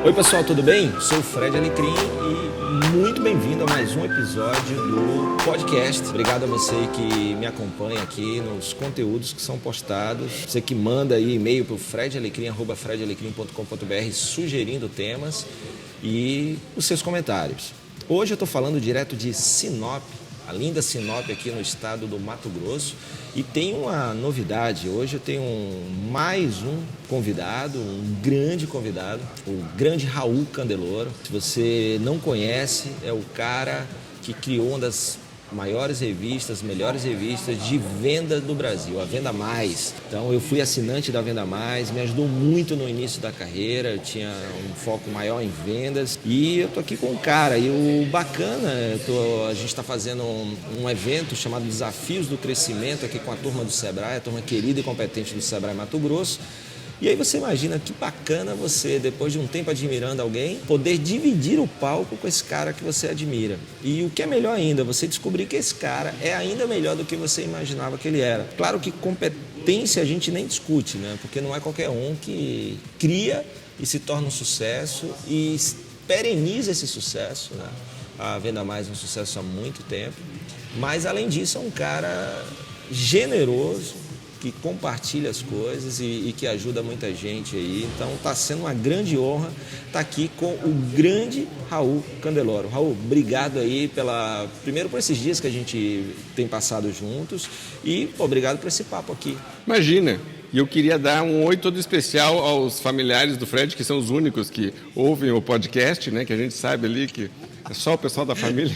Oi pessoal, tudo bem? Sou o Fred Alecrim e muito bem-vindo a mais um episódio do podcast. Obrigado a você que me acompanha aqui nos conteúdos que são postados. Você que manda aí e-mail para o fredalecrim@fredalecrim.com.br sugerindo temas e os seus comentários. Hoje eu estou falando direto de Sinop, a linda Sinop aqui no estado do Mato Grosso. E tem uma novidade, hoje eu tenho mais um convidado, um grande convidado, o grande Raul Candeloro. Se você não conhece, é o cara que criou uma das maiores revistas, melhores revistas de venda do Brasil, a Venda Mais. Então eu fui assinante da Venda Mais, me ajudou muito no início da carreira, eu tinha um foco maior em vendas e eu tô aqui com um cara. E o bacana, a gente está fazendo um evento chamado Desafios do Crescimento aqui com a turma do Sebrae, a turma querida e competente do Sebrae Mato Grosso. E aí você imagina que bacana você, depois de um tempo admirando alguém, poder dividir o palco com esse cara que você admira. E o que é melhor ainda, você descobrir que esse cara é ainda melhor do que você imaginava que ele era. Claro que competência a gente nem discute, né? Porque não é qualquer um que cria e se torna um sucesso e pereniza esse sucesso, né? A Venda Mais é um sucesso há muito tempo. Mas, além disso, é um cara generoso, que compartilha as coisas e que ajuda muita gente aí. Então está sendo uma grande honra estar aqui com o grande Raul Candeloro. Raul, obrigado aí primeiro por esses dias que a gente tem passado juntos e obrigado por esse papo aqui. Imagina! E eu queria dar um oi todo especial aos familiares do Fred, que são os únicos que ouvem o podcast, né? Que a gente sabe ali que é só o pessoal da família.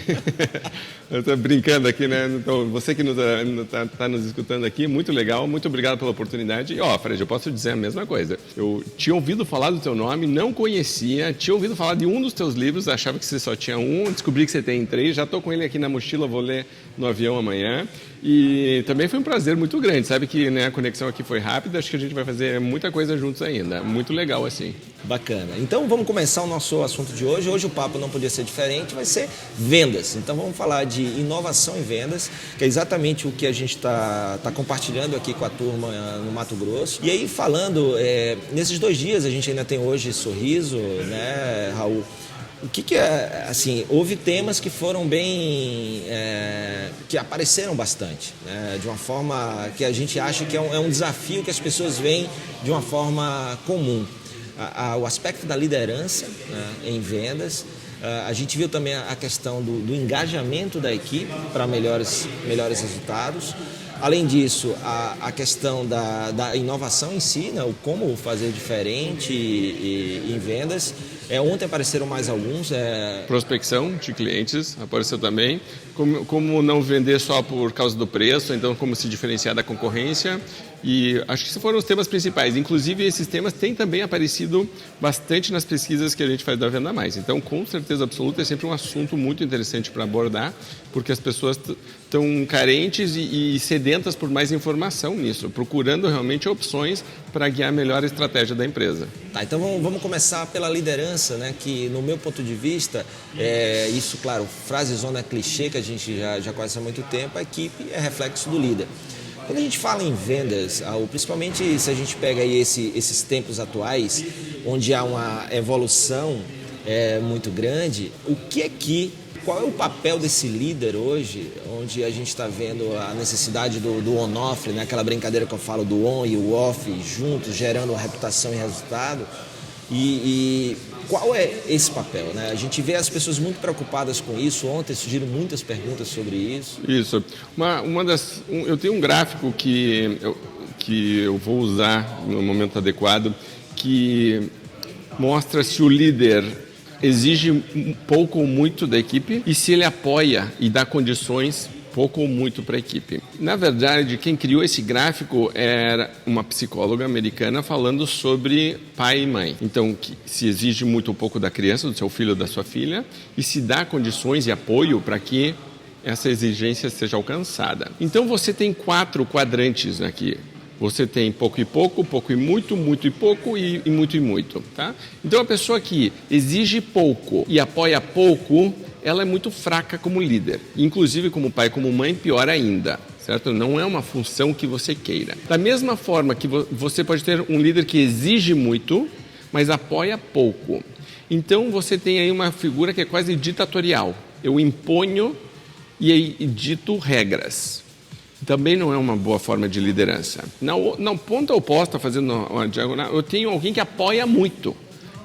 Eu estou brincando aqui, né? Então, você que está nos escutando aqui, muito legal, muito obrigado pela oportunidade. E, Fred, eu posso dizer a mesma coisa. Eu tinha ouvido falar do teu nome, não conhecia, tinha ouvido falar de um dos teus livros, achava que você só tinha um, descobri que você tem 3, já estou com ele aqui na mochila, vou ler no avião amanhã. E também foi um prazer muito grande, sabe que, né, a conexão aqui foi rápida, acho que a gente vai fazer muita coisa juntos ainda, muito legal assim. Bacana. Então vamos começar o nosso assunto de hoje. Hoje o papo não podia ser diferente, vai ser vendas. Então vamos falar de inovação em vendas, que é exatamente o que a gente está compartilhando aqui com a turma no Mato Grosso. E aí falando, nesses 2 dias a gente ainda tem hoje Sorriso, né, Raul? O que é, assim, houve temas que foram bem, que apareceram bastante, né? De uma forma que a gente acha que é um desafio que as pessoas veem de uma forma comum. O aspecto da liderança, né, em vendas, a gente viu também a questão do engajamento da equipe para melhores resultados. Além disso, a questão da inovação em si, né, o como fazer diferente em vendas. Ontem apareceram mais alguns. Prospecção de clientes apareceu também. Como não vender só por causa do preço, então como se diferenciar da concorrência. E acho que esses foram os temas principais. Inclusive, esses temas têm também aparecido bastante nas pesquisas que a gente faz da Venda Mais. Então, com certeza absoluta, é sempre um assunto muito interessante para abordar, porque as pessoas estão carentes e sedentas por mais informação nisso, procurando realmente opções para guiar a melhor estratégia da empresa. Tá, então vamos começar pela liderança, né? Que no meu ponto de vista, isso, claro, frasezona clichê que a gente já conhece há muito tempo, a equipe é reflexo do líder. Quando a gente fala em vendas, principalmente se a gente pega aí esses tempos atuais, onde há uma evolução muito grande, qual é o papel desse líder hoje, onde a gente está vendo a necessidade do on-off, né? Aquela brincadeira que eu falo do on e o off juntos, gerando reputação e resultado. E qual é esse papel, né? A gente vê as pessoas muito preocupadas com isso. Ontem surgiram muitas perguntas sobre isso. Isso. Eu tenho um gráfico que eu vou usar no momento adequado, que mostra se o líder exige pouco ou muito da equipe e se ele apoia e dá condições pouco ou muito para a equipe. Na verdade, quem criou esse gráfico era uma psicóloga americana falando sobre pai e mãe. Então, se exige muito ou pouco da criança, do seu filho ou da sua filha, e se dá condições e apoio para que essa exigência seja alcançada. Então, você tem 4 quadrantes aqui. Você tem pouco e muito, muito e pouco e muito e muito, tá? Então, a pessoa que exige pouco e apoia pouco, ela é muito fraca como líder. Inclusive, como pai, como mãe, pior ainda, certo? Não é uma função que você queira. Da mesma forma que você pode ter um líder que exige muito, mas apoia pouco. Então você tem aí uma figura que é quase ditatorial. Eu imponho e aí dito regras. Também não é uma boa forma de liderança. Na ponta oposta, fazendo uma diagonal, eu tenho alguém que apoia muito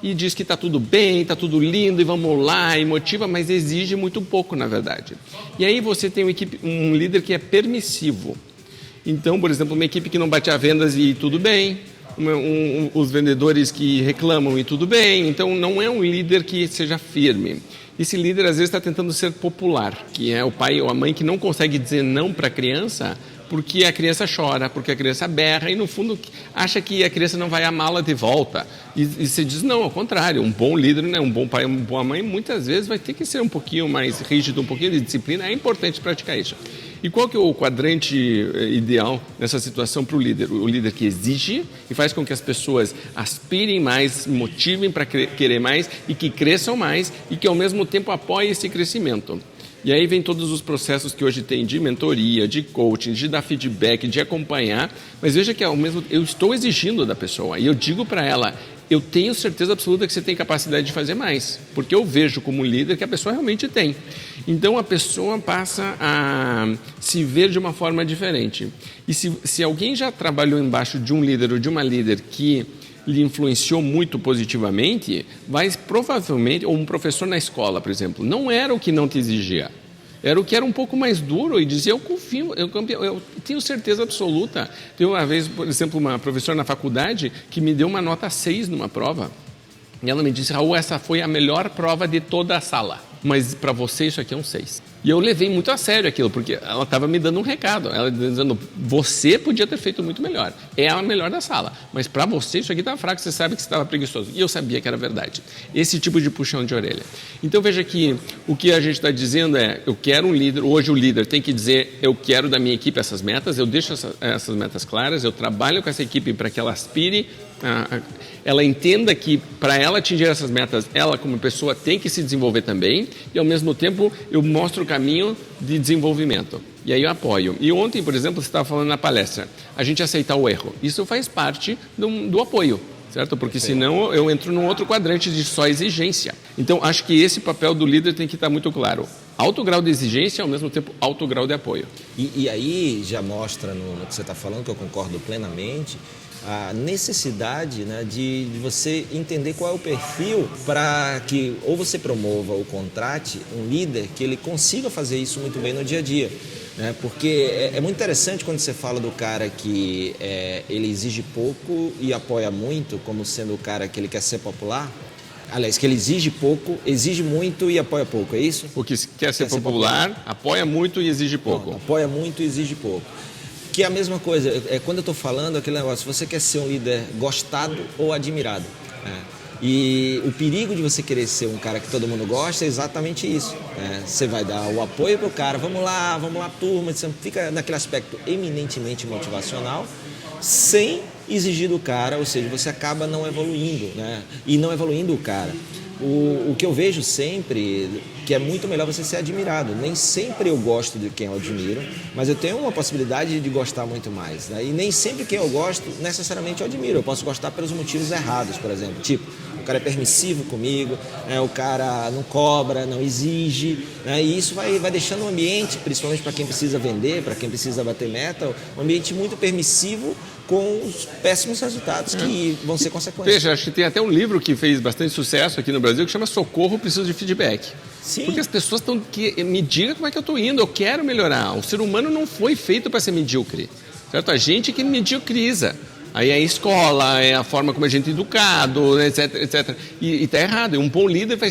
e diz que está tudo bem, está tudo lindo e vamos lá, e motiva, mas exige muito pouco, na verdade. E aí você tem um líder que é permissivo. Então, por exemplo, uma equipe que não bate a vendas e tudo bem, os vendedores que reclamam e tudo bem. Então, não é um líder que seja firme. Esse líder, às vezes, está tentando ser popular, que é o pai ou a mãe que não consegue dizer não para a criança porque a criança chora, porque a criança berra e, no fundo, acha que a criança não vai amá-la de volta. E você diz, não, ao contrário, um bom líder, né, um bom pai, uma boa mãe, muitas vezes vai ter que ser um pouquinho mais rígido, um pouquinho de disciplina. É importante praticar isso. E qual que é o quadrante ideal nessa situação para o líder? O líder que exige e faz com que as pessoas aspirem mais, motivem para querer mais e que cresçam mais e que, ao mesmo tempo, apoiem esse crescimento. E aí vem todos os processos que hoje tem de mentoria, de coaching, de dar feedback, de acompanhar. Mas veja que ao mesmo eu estou exigindo da pessoa e eu digo para ela, eu tenho certeza absoluta que você tem capacidade de fazer mais, porque eu vejo como líder que a pessoa realmente tem. Então a pessoa passa a se ver de uma forma diferente. E se alguém já trabalhou embaixo de um líder ou de uma líder que lhe influenciou muito positivamente, vai provavelmente, ou um professor na escola, por exemplo, não era o que não te exigia, era o que era um pouco mais duro e dizia, eu confio, eu tenho certeza absoluta. Tem uma vez, por exemplo, uma professora na faculdade que me deu uma nota 6 numa prova, e ela me disse, Raul, essa foi a melhor prova de toda a sala, mas para você isso aqui é um 6. E eu levei muito a sério aquilo, porque ela estava me dando um recado. Ela dizendo, você podia ter feito muito melhor. É a melhor da sala. Mas para você, isso aqui estava fraco, você sabe que você estava preguiçoso. E eu sabia que era verdade. Esse tipo de puxão de orelha. Então veja que o que a gente está dizendo é, eu quero um líder, hoje o líder tem que dizer, eu quero da minha equipe essas metas, eu deixo essas metas claras, eu trabalho com essa equipe para que ela aspire, ela entenda que para ela atingir essas metas, ela como pessoa tem que se desenvolver também e ao mesmo tempo eu mostro o caminho de desenvolvimento. E aí eu apoio. E ontem, por exemplo, você estava falando na palestra, a gente aceitar o erro. Isso faz parte do apoio, certo? Porque senão eu entro num outro quadrante de só exigência. Então, acho que esse papel do líder tem que estar muito claro. Alto grau de exigência e, ao mesmo tempo, alto grau de apoio. E aí já mostra no que você está falando, que eu concordo plenamente, a necessidade, né, de você entender qual é o perfil para que ou você promova ou contrate um líder que ele consiga fazer isso muito bem no dia a dia. Né? Porque é muito interessante quando você fala do cara que ele exige pouco e apoia muito, como sendo o cara que ele quer ser popular. Aliás, que ele exige pouco, exige muito e apoia pouco, é isso? O que quer ser popular, apoia muito e exige pouco. Não, apoia muito e exige pouco. Que é a mesma coisa, quando eu estou falando aquele negócio, você quer ser um líder gostado ou admirado. E o perigo de você querer ser um cara que todo mundo gosta é exatamente isso. Você vai dar o apoio para o cara, vamos lá, turma, você fica naquele aspecto eminentemente motivacional, sem exigir do cara, ou seja, você acaba não evoluindo, né? E não evoluindo o cara. O que eu vejo sempre, que é muito melhor você ser admirado. Nem sempre eu gosto de quem eu admiro, mas eu tenho uma possibilidade de gostar muito mais. Né? E nem sempre quem eu gosto, necessariamente eu admiro. Eu posso gostar pelos motivos errados, por exemplo. Tipo, o cara é permissivo comigo, né? O cara não cobra, não exige. Né? E isso vai deixando um ambiente, principalmente para quem precisa vender, para quem precisa bater meta, um ambiente muito permissivo, com os péssimos resultados que vão ser consequências. Veja, acho que tem até um livro que fez bastante sucesso aqui no Brasil que chama Socorro, Preciso de Feedback. Sim. Porque as pessoas estão me diga como é que eu estou indo, eu quero melhorar. O ser humano não foi feito para ser medíocre, certo? A gente que mediocriza. Aí é a escola, é a forma como a gente é educado, etc, etc. E está errado. Um bom líder vai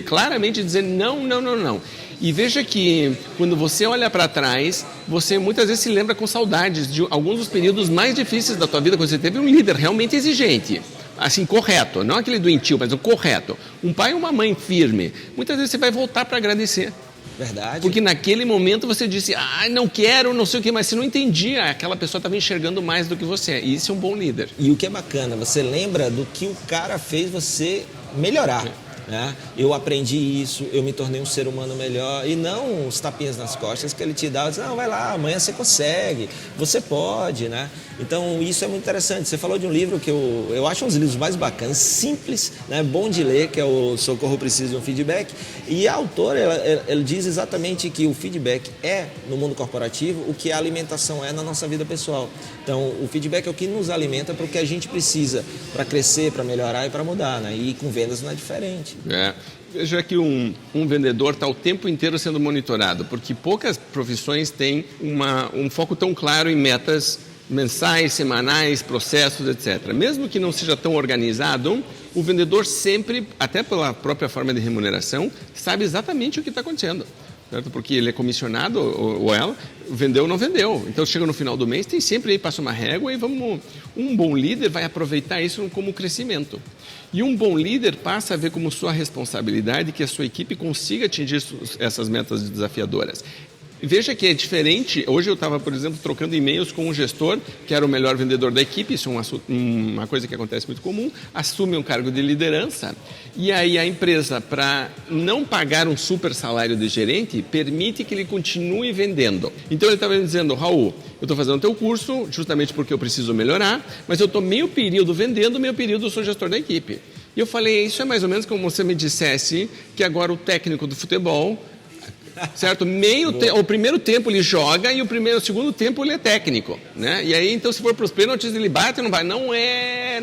claramente dizer não, não, não, não. E veja que quando você olha para trás, você muitas vezes se lembra com saudades de alguns dos períodos mais difíceis da tua vida, quando você teve um líder realmente exigente, assim, correto, não aquele doentio, mas o correto. Um pai ou uma mãe firme. Muitas vezes você vai voltar para agradecer. Verdade. Porque naquele momento você disse, não quero, não sei o quê, mas você não entendia, aquela pessoa estava enxergando mais do que você. E isso é um bom líder. E o que é bacana, você lembra do que o cara fez você melhorar. Né? Eu aprendi isso, eu me tornei um ser humano melhor, e não os tapinhas nas costas que ele te dá, diz, não, vai lá, amanhã você consegue, você pode, né? Então, isso é muito interessante. Você falou de um livro que eu acho um dos livros mais bacanas, simples, né, bom de ler, que é o Socorro Precisa de um Feedback. E a autora, ela diz exatamente que o feedback é, no mundo corporativo, o que a alimentação é na nossa vida pessoal. Então, o feedback é o que nos alimenta para o que a gente precisa para crescer, para melhorar e para mudar, né? E com vendas não é diferente. Veja que um vendedor está o tempo inteiro sendo monitorado, porque poucas profissões têm um foco tão claro em metas mensais, semanais, processos, etc. Mesmo que não seja tão organizado, o vendedor sempre, até pela própria forma de remuneração, sabe exatamente o que está acontecendo. Certo? Porque ele é comissionado, ou ela, vendeu ou não vendeu. Então, chega no final do mês, tem sempre aí, passa uma régua e vamos... Um bom líder vai aproveitar isso como crescimento. E um bom líder passa a ver como sua responsabilidade que a sua equipe consiga atingir essas metas desafiadoras. Veja que é diferente. Hoje eu estava, por exemplo, trocando e-mails com um gestor que era o melhor vendedor da equipe, isso é uma coisa que acontece muito comum, assume um cargo de liderança e aí a empresa, para não pagar um super salário de gerente, permite que ele continue vendendo. Então ele estava me dizendo: Raul, eu estou fazendo o teu curso justamente porque eu preciso melhorar, mas eu estou meio período vendendo, meio período eu sou gestor da equipe. E eu falei: isso é mais ou menos como você me dissesse que agora o técnico do futebol, certo? O primeiro tempo ele joga e o segundo tempo ele é técnico, né? E aí, então, se for para os pênaltis, ele bate ou não vai? Não é.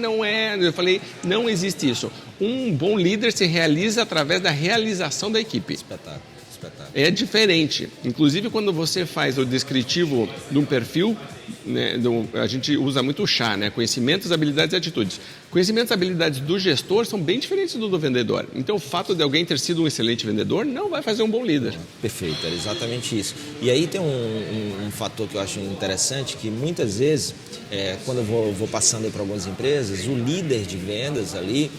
Eu falei, não existe isso. Um bom líder se realiza através da realização da equipe. Espetáculo. É diferente. Inclusive, quando você faz o descritivo de um perfil, né, a gente usa muito o chá, né? Conhecimentos, habilidades e atitudes. Conhecimentos e habilidades do gestor são bem diferentes do vendedor. Então, o fato de alguém ter sido um excelente vendedor não vai fazer um bom líder. Perfeito, era exatamente isso. E aí tem um fator que eu acho interessante, que muitas vezes, quando eu vou passando por algumas empresas, o líder de vendas ali,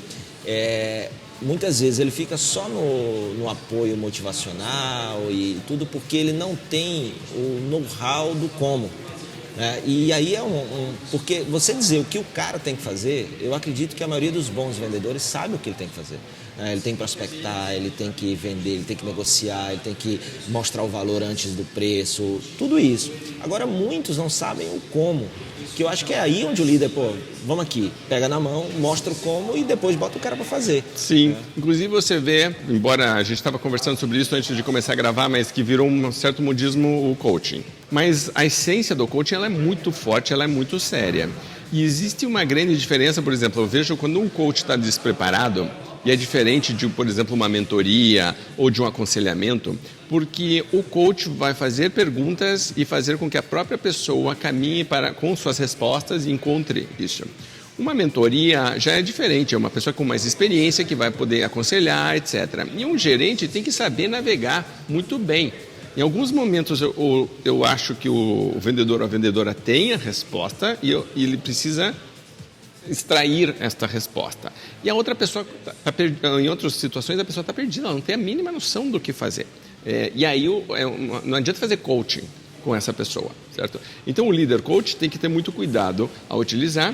muitas vezes ele fica só no apoio motivacional e tudo porque ele não tem o know-how do como. E aí porque você dizer o que o cara tem que fazer, eu acredito que a maioria dos bons vendedores sabe o que ele tem que fazer. Ele tem que prospectar, ele tem que vender, ele tem que negociar, ele tem que mostrar o valor antes do preço, tudo isso. Agora, muitos não sabem o como, que eu acho que é aí onde o líder, vamos aqui, pega na mão, mostra o como e depois bota o cara para fazer. Sim, inclusive você vê, embora a gente estava conversando sobre isso antes de começar a gravar, mas que virou um certo modismo o coaching. Mas a essência do coaching ela é muito forte, ela é muito séria. E existe uma grande diferença, por exemplo, eu vejo quando um coach está despreparado, e é diferente de, por exemplo, uma mentoria ou de um aconselhamento, porque o coach vai fazer perguntas e fazer com que a própria pessoa caminhe com suas respostas e encontre isso. Uma mentoria já é diferente, é uma pessoa com mais experiência que vai poder aconselhar, etc. E um gerente tem que saber navegar muito bem. Em alguns momentos eu acho que o vendedor ou a vendedora tem a resposta e ele precisa extrair esta resposta. E a outra pessoa, em outras situações, a pessoa está perdida, ela não tem a mínima noção do que fazer. E aí não adianta fazer coaching com essa pessoa, certo? Então o líder coach tem que ter muito cuidado ao utilizar,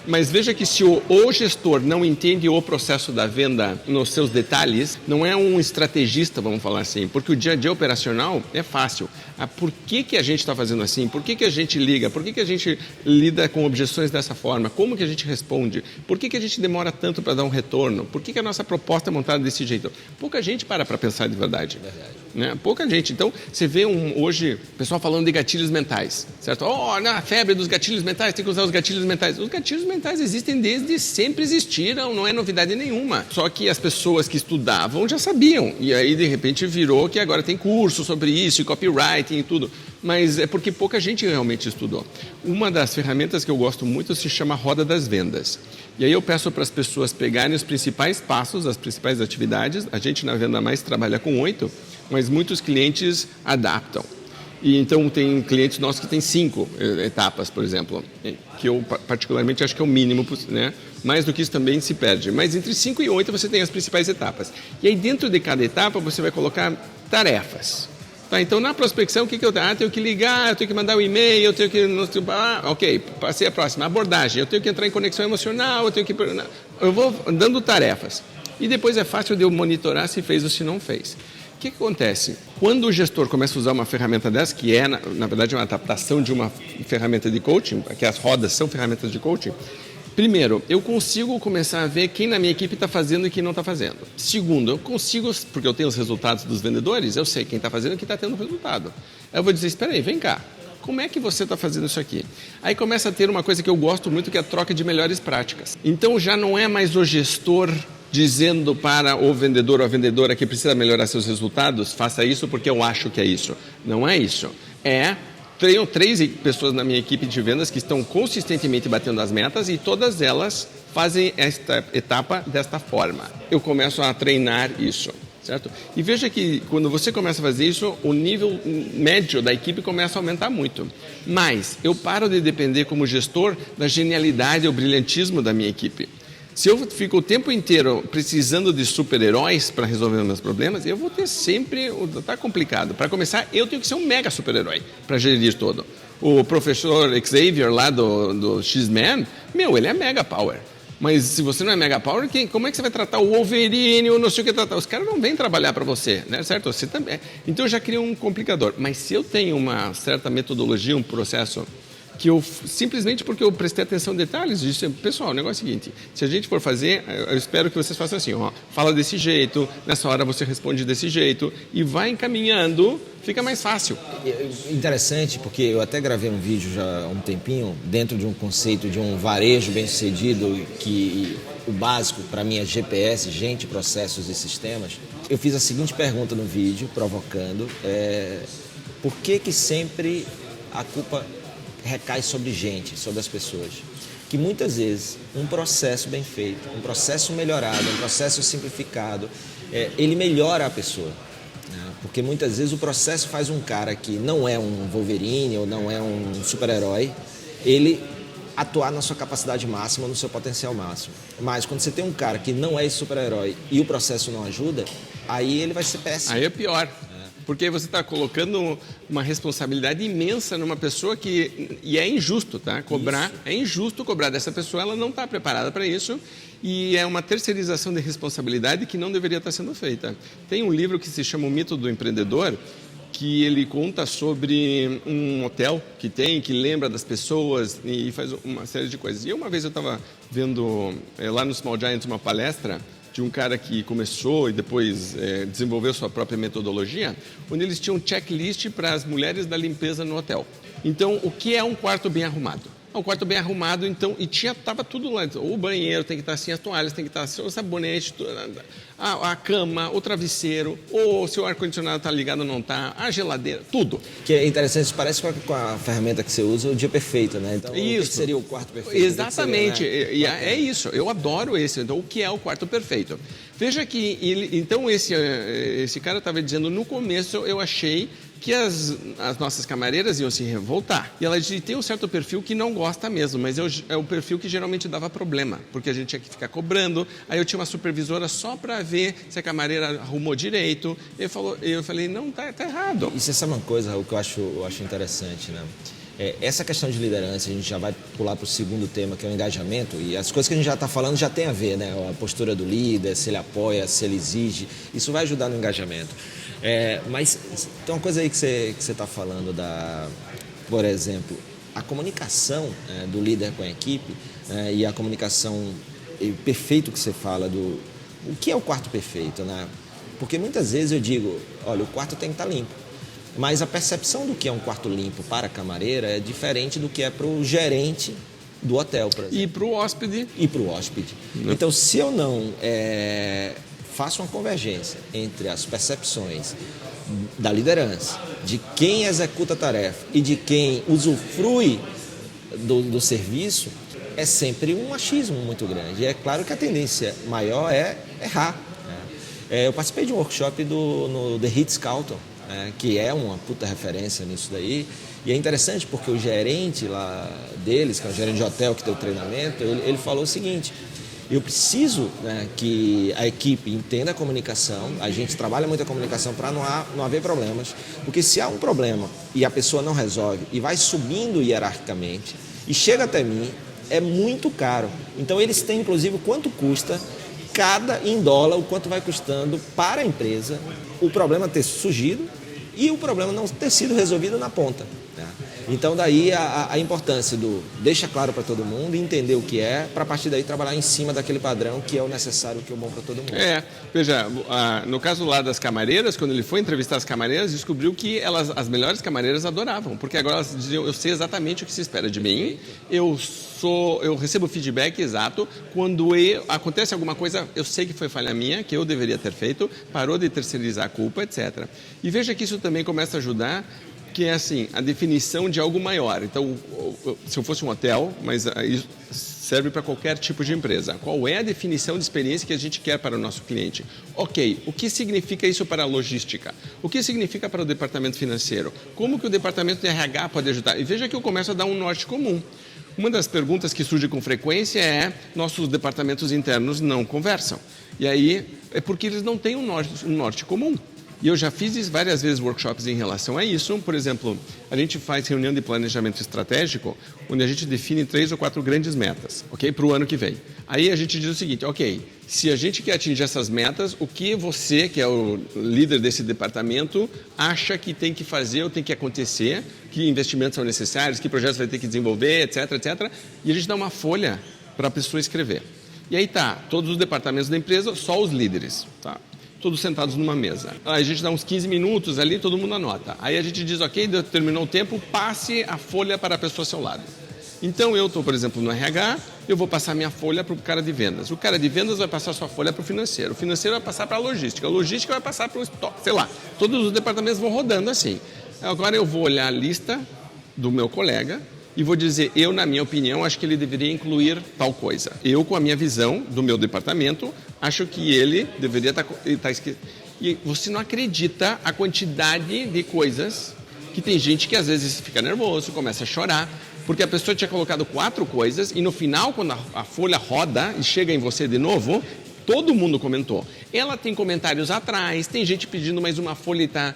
mas veja que se o gestor não entende o processo da venda nos seus detalhes, não é um estrategista, vamos falar assim, porque o dia a dia operacional é fácil. Por que a gente está fazendo assim? Por que a gente liga? Por que a gente lida com objeções dessa forma? Como que a gente responde? Por que a gente demora tanto para dar um retorno? Por que a nossa proposta é montada desse jeito? Pouca gente para pensar de verdade. Né? Pouca gente. Então, você vê hoje o pessoal falando de gatilhos mentais, certo? Na febre dos gatilhos mentais, tem que usar os gatilhos mentais. Os gatilhos mentais existem desde sempre existiram, não é novidade nenhuma. Só que as pessoas que estudavam já sabiam. E aí, de repente, virou que agora tem curso sobre isso, e copywriting e tudo. Mas é porque pouca gente realmente estudou. Uma das ferramentas que eu gosto muito se chama Roda das Vendas. E aí eu peço para as pessoas pegarem os principais passos, as principais atividades. A gente na Venda Mais trabalha com 8, mas muitos clientes adaptam. E então tem clientes nossos que têm 5 etapas, por exemplo, que eu particularmente acho que é o mínimo, né? Mais do que isso também se perde. Mas entre 5 e 8 você tem as principais etapas. E aí dentro de cada etapa você vai colocar tarefas. Tá, então na prospecção o que eu tenho? Tenho que ligar, eu tenho que mandar um e-mail, eu tenho que... ok, passei a próxima. Abordagem, eu tenho que entrar em conexão emocional, eu vou dando tarefas. E depois é fácil de eu monitorar se fez ou se não fez. que acontece? Quando o gestor começa a usar uma ferramenta dessa, que é, na verdade, uma adaptação de uma ferramenta de coaching, que as rodas são ferramentas de coaching, primeiro, eu consigo começar a ver quem na minha equipe está fazendo e quem não está fazendo. Segundo, eu consigo, porque eu tenho os resultados dos vendedores, eu sei quem está fazendo e quem está tendo resultado. Aí eu vou dizer, espera aí, vem cá. Como é que você está fazendo isso aqui? Aí começa a ter uma coisa que eu gosto muito, que é a troca de melhores práticas. Então já não é mais o gestor dizendo para o vendedor ou a vendedora que precisa melhorar seus resultados, faça isso porque eu acho que é isso. Não é isso. Tenho 3 pessoas na minha equipe de vendas que estão consistentemente batendo as metas e todas elas fazem esta etapa desta forma. Eu começo a treinar isso, certo? E veja que quando você começa a fazer isso, o nível médio da equipe começa a aumentar muito. Mas eu paro de depender como gestor da genialidade ou brilhantismo da minha equipe. Se eu fico o tempo inteiro precisando de super-heróis para resolver os meus problemas, eu vou ter sempre... Está complicado. Para começar, eu tenho que ser um mega super-herói para gerir tudo. O professor Xavier lá do X-Men, ele é mega power. Mas se você não é mega power, como é que você vai tratar o Wolverine ou não sei o que tratar? Os caras não vêm trabalhar para você, né? Certo? Você também. Então já cria um complicador. Mas se eu tenho uma certa metodologia, um processo que eu, simplesmente porque eu prestei atenção em detalhes, disse, pessoal, o negócio é o seguinte, se a gente for fazer, eu espero que vocês façam assim, fala desse jeito, nessa hora você responde desse jeito, e vai encaminhando, fica mais fácil. Interessante, porque eu até gravei um vídeo já há um tempinho, dentro de um conceito de um varejo bem-sucedido, que o básico para mim é GPS, gente, processos e sistemas. Eu fiz a seguinte pergunta no vídeo, provocando, por que sempre a culpa recai sobre gente, sobre as pessoas? Que muitas vezes um processo bem feito, um processo melhorado, um processo simplificado, ele melhora a pessoa. Porque muitas vezes o processo faz um cara que não é um Wolverine ou não é um super-herói, ele atuar na sua capacidade máxima, no seu potencial máximo. Mas quando você tem um cara que não é esse super-herói e o processo não ajuda, aí ele vai ser péssimo. Aí é pior. Porque você está colocando uma responsabilidade imensa numa pessoa e é injusto, tá? Cobrar, isso. É injusto cobrar dessa pessoa, ela não está preparada para isso e é uma terceirização de responsabilidade que não deveria estar sendo feita. Tem um livro que se chama O Mito do Empreendedor, que ele conta sobre um hotel que lembra das pessoas e faz uma série de coisas. E uma vez eu estava vendo lá no Small Giants uma palestra de um cara que começou e depois desenvolveu sua própria metodologia, onde eles tinham um checklist para as mulheres da limpeza no hotel. Então, o que é um quarto bem arrumado? Um quarto bem arrumado, então, e estava tudo lá. O banheiro tem que estar assim, as toalhas tem que estar assim, o sabonete, a cama, o travesseiro, ou se o ar-condicionado está ligado ou não está, a geladeira, tudo. Que é interessante, isso parece com a ferramenta que você usa, o dia perfeito, né? Então, isso. O que seria o quarto perfeito? Exatamente, seria, né? E é isso, eu adoro esse. Então, o que é o quarto perfeito? Veja que, então, esse cara estava dizendo, no começo eu achei que as nossas camareiras iam se revoltar. E ela disse, tem um certo perfil que não gosta mesmo, mas é o perfil que geralmente dava problema, porque a gente tinha que ficar cobrando. Aí eu tinha uma supervisora só para ver se a camareira arrumou direito. Eu falei, não, tá errado. E você sabe uma coisa, Raul, que eu acho interessante, né? Essa questão de liderança, a gente já vai pular para o segundo tema, que é o engajamento, e as coisas que a gente já está falando já tem a ver, né? A postura do líder, se ele apoia, se ele exige, isso vai ajudar no engajamento. Mas tem uma coisa aí que você está falando, por exemplo, a comunicação do líder com a equipe e a comunicação perfeito que você fala o que é o quarto perfeito, né? Porque muitas vezes eu digo, olha, o quarto tem que estar limpo. Mas a percepção do que é um quarto limpo para a camareira é diferente do que é para o gerente do hotel, por exemplo. E para o hóspede. E para o hóspede. Então, se eu não faço uma convergência entre as percepções da liderança, de quem executa a tarefa e de quem usufrui do serviço, é sempre um achismo muito grande. E é claro que a tendência maior é errar. Eu participei de um workshop no The Ritz-Carlton, que é uma puta referência nisso daí, e é interessante porque o gerente lá deles, que é o gerente de hotel que deu o treinamento, ele falou o seguinte, eu preciso que a equipe entenda a comunicação, a gente trabalha muito a comunicação para não haver problemas, porque se há um problema e a pessoa não resolve e vai subindo hierarquicamente e chega até mim, é muito caro. Então eles têm inclusive quanto custa especificada em dólar o quanto vai custando para a empresa o problema ter surgido e o problema não ter sido resolvido na ponta, né? Então daí a importância do deixa claro para todo mundo, entender o que é, para a partir daí trabalhar em cima daquele padrão que é o necessário, que é o bom para todo mundo. Veja, no caso lá das camareiras, quando ele foi entrevistar as camareiras, descobriu que as melhores camareiras adoravam, porque agora elas diziam, eu sei exatamente o que se espera de mim, eu recebo feedback exato, quando acontece alguma coisa, eu sei que foi falha minha, que eu deveria ter feito, parou de terceirizar a culpa, etc. E veja que isso também começa a ajudar, que é assim, a definição de algo maior. Então, se eu fosse um hotel, mas isso serve para qualquer tipo de empresa. Qual é a definição de experiência que a gente quer para o nosso cliente? Ok, o que significa isso para a logística? O que significa para o departamento financeiro? Como que o departamento de RH pode ajudar? E veja que eu começo a dar um norte comum. Uma das perguntas que surge com frequência é: nossos departamentos internos não conversam. E aí é porque eles não têm um norte comum. E eu já fiz várias vezes workshops em relação a isso. Por exemplo, a gente faz reunião de planejamento estratégico, onde a gente define 3 ou 4 grandes metas, ok? Para o ano que vem. Aí a gente diz o seguinte: ok, se a gente quer atingir essas metas, o que você, que é o líder desse departamento, acha que tem que fazer ou tem que acontecer, que investimentos são necessários, que projetos vai ter que desenvolver, etc, etc. E a gente dá uma folha para a pessoa escrever. E aí tá, todos os departamentos da empresa, só os líderes, tá? Todos sentados numa mesa. Aí a gente dá uns 15 minutos ali, todo mundo anota. Aí a gente diz, ok, terminou o tempo, passe a folha para a pessoa ao seu lado. Então eu estou, por exemplo, no RH, eu vou passar minha folha para o cara de vendas. O cara de vendas vai passar sua folha para o financeiro vai passar para a logística vai passar para o estoque, sei lá. Todos os departamentos vão rodando assim. Agora eu vou olhar a lista do meu colega e vou dizer, eu, na minha opinião, acho que ele deveria incluir tal coisa. Eu, com a minha visão do meu departamento, acho que ele deveria estar escrito. E você não acredita a quantidade de coisas que tem gente que às vezes fica nervoso, começa a chorar, porque a pessoa tinha colocado 4 coisas e no final, quando a folha roda e chega em você de novo, todo mundo comentou. Ela tem comentários atrás, tem gente pedindo mais uma folha e está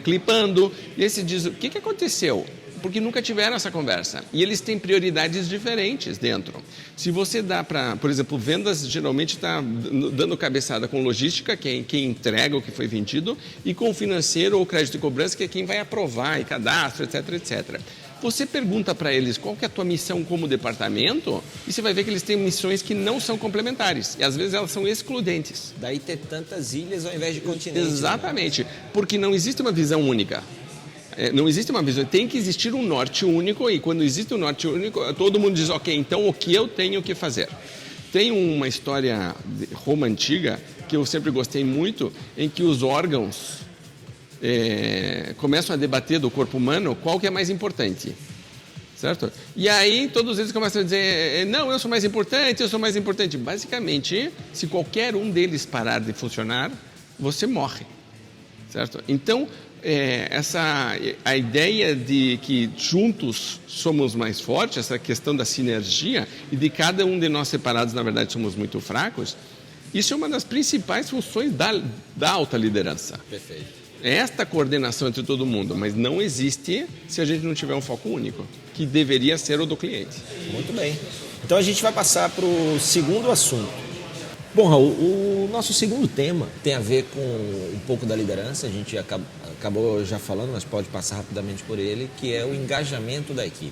clipando. E aí você diz, o que aconteceu? Porque nunca tiveram essa conversa. E eles têm prioridades diferentes dentro. Se você dá para, por exemplo, vendas geralmente está dando cabeçada com logística, que é quem entrega o que foi vendido, e com financeiro ou crédito e cobrança, que é quem vai aprovar e cadastro, etc, etc. Você pergunta para eles qual que é a tua missão como departamento e você vai ver que eles têm missões que não são complementares. E às vezes elas são excludentes. Daí ter tantas ilhas ao invés de continentes. Exatamente. Né? Porque não existe uma visão única. Não existe uma visão, tem que existir um norte único e quando existe um norte único, todo mundo diz, ok, então o que eu tenho que fazer? Tem uma história de Roma antiga que eu sempre gostei muito, em que os órgãos começam a debater do corpo humano qual que é mais importante, certo? E aí todos eles começam a dizer, não, eu sou mais importante, eu sou mais importante. Basicamente, se qualquer um deles parar de funcionar, você morre, certo? Então, a ideia de que juntos somos mais fortes, essa questão da sinergia e de cada um de nós separados, na verdade, somos muito fracos, isso é uma das principais funções da alta liderança. Perfeito. Esta coordenação entre todo mundo, mas não existe se a gente não tiver um foco único, que deveria ser o do cliente. Muito bem. Então a gente vai passar para o segundo assunto. Bom, Raul, o nosso segundo tema tem a ver com um pouco da liderança, a gente acabou já falando, mas pode passar rapidamente por ele, que é o engajamento da equipe.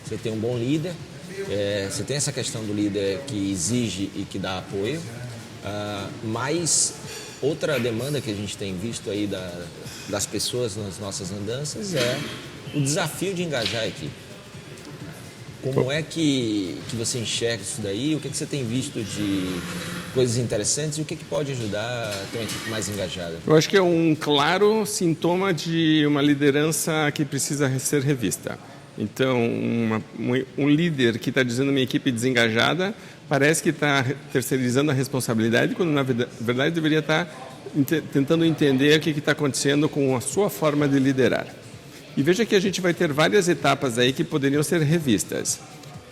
Você tem um bom líder, você tem essa questão do líder que exige e que dá apoio, mas outra demanda que a gente tem visto aí das pessoas nas nossas andanças é o desafio de engajar a equipe. Como é que você enxerga isso daí? O que você tem visto de coisas interessantes e o que pode ajudar a ter uma equipe mais engajada? Eu acho que é um claro sintoma de uma liderança que precisa ser revista. Então, um líder que está dizendo minha equipe desengajada parece que está terceirizando a responsabilidade, quando na verdade deveria estar tentando entender o que está acontecendo com a sua forma de liderar. E veja que a gente vai ter várias etapas aí que poderiam ser revistas.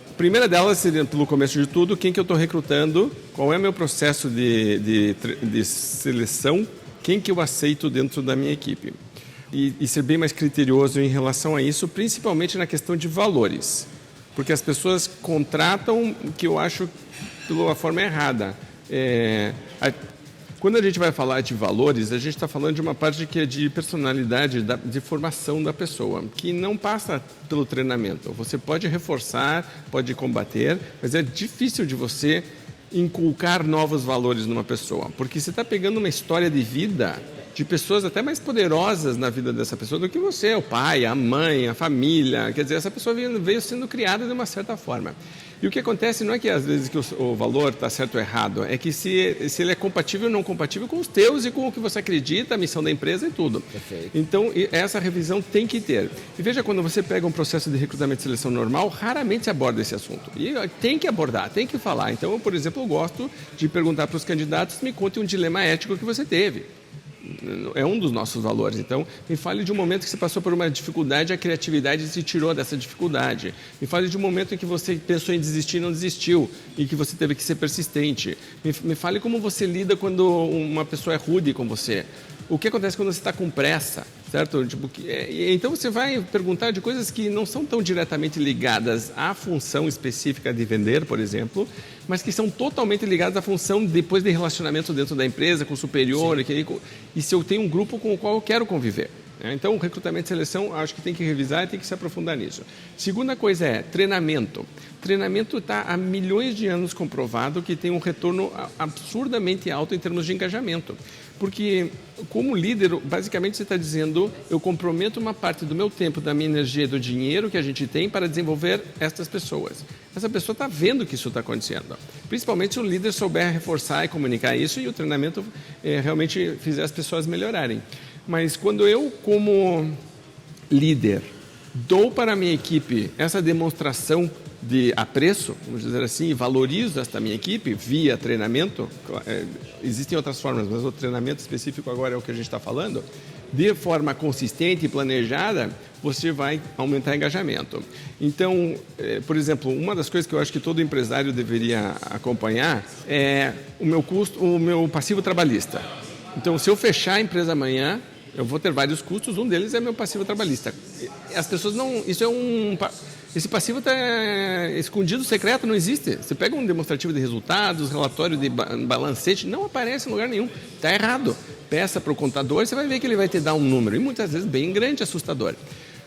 A primeira delas seria, pelo começo de tudo, quem que eu estou recrutando, qual é o meu processo de seleção, quem que eu aceito dentro da minha equipe. E ser bem mais criterioso em relação a isso, principalmente na questão de valores. Porque as pessoas contratam o que eu acho pela forma errada. Quando a gente vai falar de valores, a gente está falando de uma parte que é de personalidade, de formação da pessoa, que não passa pelo treinamento. Você pode reforçar, pode combater, mas é difícil de você inculcar novos valores numa pessoa, porque você está pegando uma história de vida de pessoas até mais poderosas na vida dessa pessoa do que você, o pai, a mãe, a família. Quer dizer, essa pessoa veio sendo criada de uma certa forma. E o que acontece não é que às vezes que o valor está certo ou errado, é que se ele é compatível ou não compatível com os teus e com o que você acredita, a missão da empresa e tudo. Perfeito. Então, essa revisão tem que ter. E veja, quando você pega um processo de recrutamento e seleção normal, raramente se aborda esse assunto. E tem que abordar, tem que falar. Então, por exemplo, eu gosto de perguntar para os candidatos, me conte um dilema ético que você teve. É um dos nossos valores. Então, me fale de um momento que você passou por uma dificuldade, a criatividade se tirou dessa dificuldade. Me fale de um momento em que você pensou em desistir e não desistiu, e que você teve que ser persistente. Me fale como você lida quando uma pessoa é rude com você. O que acontece quando você está com pressa, certo? Então, você vai perguntar de coisas que não são tão diretamente ligadas à função específica de vender, por exemplo, mas que são totalmente ligadas à função depois de relacionamento dentro da empresa, com o superior, e se eu tenho um grupo com o qual eu quero conviver. Então, o recrutamento e seleção, acho que tem que revisar e tem que se aprofundar nisso. Segunda coisa é treinamento. Treinamento está há milhões de anos comprovado que tem um retorno absurdamente alto em termos de engajamento. Porque, como líder, basicamente você está dizendo, eu comprometo uma parte do meu tempo, da minha energia e do dinheiro que a gente tem para desenvolver estas pessoas. Essa pessoa está vendo que isso está acontecendo. Principalmente se o líder souber reforçar e comunicar isso e o treinamento realmente fizer as pessoas melhorarem. Mas quando eu, como líder, dou para a minha equipe essa demonstração de apreço, vamos dizer assim, valorizo esta minha equipe via treinamento, existem outras formas, mas o treinamento específico agora é o que a gente está falando, de forma consistente e planejada, você vai aumentar o engajamento. Então, por exemplo, uma das coisas que eu acho que todo empresário deveria acompanhar é o meu passivo trabalhista. Então, se eu fechar a empresa amanhã, eu vou ter vários custos, um deles é meu passivo trabalhista. As pessoas não... Esse passivo está escondido, secreto, não existe. Você pega um demonstrativo de resultados, relatório de balancete, não aparece em lugar nenhum. Está errado. Peça para o contador, você vai ver que ele vai te dar um número, e muitas vezes bem grande, assustador.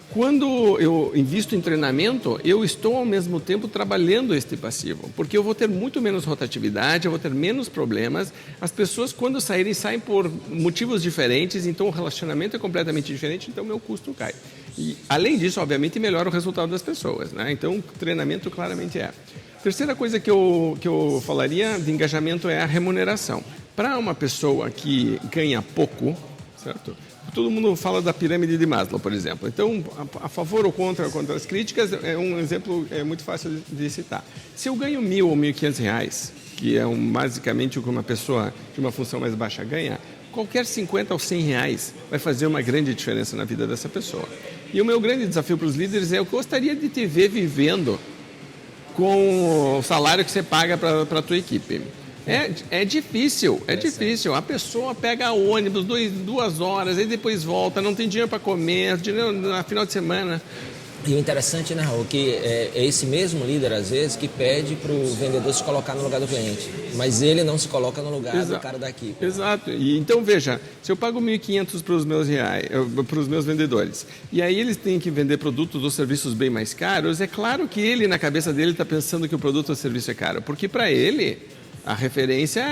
Quando eu invisto em treinamento, eu estou ao mesmo tempo trabalhando este passivo, porque eu vou ter muito menos rotatividade, eu vou ter menos problemas. As pessoas, quando saírem, saem por motivos diferentes, então o relacionamento é completamente diferente, então o meu custo cai. E, além disso, obviamente, melhora o resultado das pessoas, né? Então, treinamento claramente é. Terceira coisa que eu falaria de engajamento é a remuneração. Para uma pessoa que ganha pouco, certo? Todo mundo fala da pirâmide de Maslow, por exemplo. Então, a favor ou contra as críticas, é um exemplo muito fácil de citar. Se eu ganho R$1.000 ou R$1.500, que é basicamente o que uma pessoa de uma função mais baixa ganha, qualquer 50 ou 100 reais vai fazer uma grande diferença na vida dessa pessoa. E o meu grande desafio para os líderes é: eu gostaria de te ver vivendo com o salário que você paga para a tua equipe. É difícil, é difícil. A pessoa pega ônibus 2 horas, aí depois volta, não tem dinheiro para comer, dinheiro no final de semana. E o interessante, né, Raul, que é esse mesmo líder, às vezes, que pede para o vendedor se colocar no lugar do cliente. Mas ele não se coloca no lugar do cara da equipe. Exato. E, então, veja, se eu pago R$1.500 para os meus vendedores, e aí eles têm que vender produtos ou serviços bem mais caros, é claro que ele, na cabeça dele, está pensando que o produto ou serviço é caro. Porque, para ele, a referência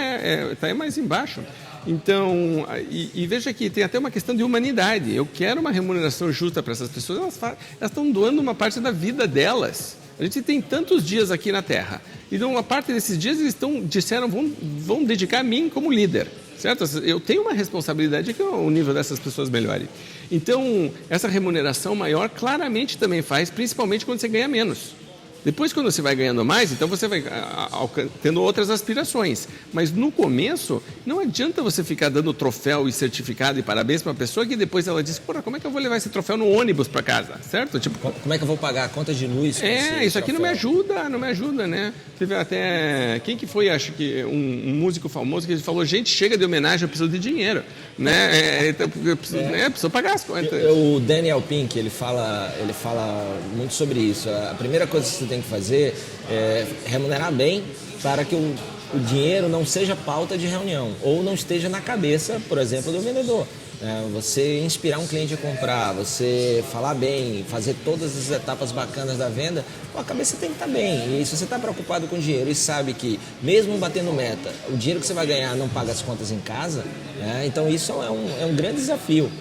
está mais embaixo. Então, e veja que tem até uma questão de humanidade. Eu quero uma remuneração justa para essas pessoas. Elas estão doando uma parte da vida delas. A gente tem tantos dias aqui na Terra. Então, uma parte desses dias eles disseram vão dedicar a mim como líder. Certo? Eu tenho uma responsabilidade que o nível dessas pessoas melhore. Então, essa remuneração maior claramente também faz, principalmente quando você ganha menos. Depois, quando você vai ganhando mais, então você vai tendo outras aspirações. Mas no começo, não adianta você ficar dando troféu e certificado e parabéns para uma pessoa que depois ela diz: porra, como é que eu vou levar esse troféu no ônibus para casa? Certo? Tipo, como é que eu vou pagar a conta de luz? Isso aqui não me ajuda, né? Teve até... Quem que foi, acho que um músico famoso que falou: gente, chega de homenagem, eu preciso de dinheiro. Né? Eu preciso pagar as contas. O Daniel Pink, ele fala muito sobre isso. A primeira coisa que você tem que fazer é remunerar bem para que o dinheiro não seja pauta de reunião ou não esteja na cabeça, por exemplo, do vendedor. Você inspirar um cliente a comprar, você falar bem, fazer todas as etapas bacanas da venda, a cabeça tem que estar bem. E se você está preocupado com dinheiro e sabe que, mesmo batendo meta, o dinheiro que você vai ganhar não paga as contas em casa, então isso é um grande desafio.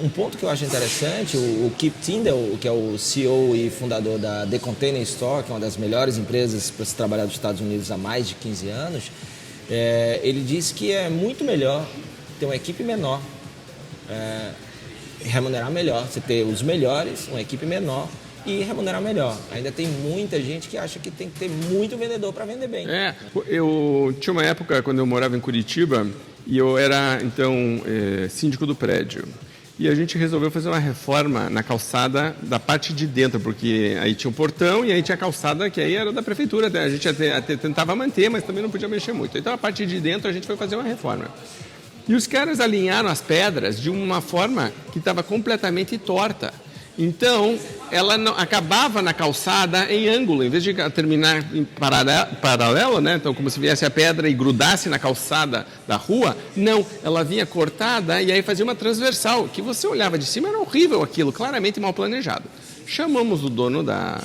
Um ponto que eu acho interessante, o Kip Tindall, que é o CEO e fundador da The Container Store, que é uma das melhores empresas para se trabalhar nos Estados Unidos há mais de 15 anos, ele disse que é muito melhor ter uma equipe menor, remunerar melhor, você ter os melhores, uma equipe menor e remunerar melhor. Ainda tem muita gente que acha que tem que ter muito vendedor para vender bem. Eu tinha uma época quando eu morava em Curitiba e eu era então síndico do prédio. E a gente resolveu fazer uma reforma na calçada da parte de dentro, porque aí tinha um portão e aí tinha a calçada que aí era da prefeitura. A gente até tentava manter, mas também não podia mexer muito. Então a parte de dentro a gente foi fazer uma reforma. E os caras alinharam as pedras de uma forma que estava completamente torta. Então, ela não, acabava na calçada em ângulo, em vez de terminar em paralelo, né? Então, como se viesse a pedra e grudasse na calçada da rua, não, ela vinha cortada e aí fazia uma transversal, que você olhava de cima, era horrível aquilo, claramente mal planejado. Chamamos o dono da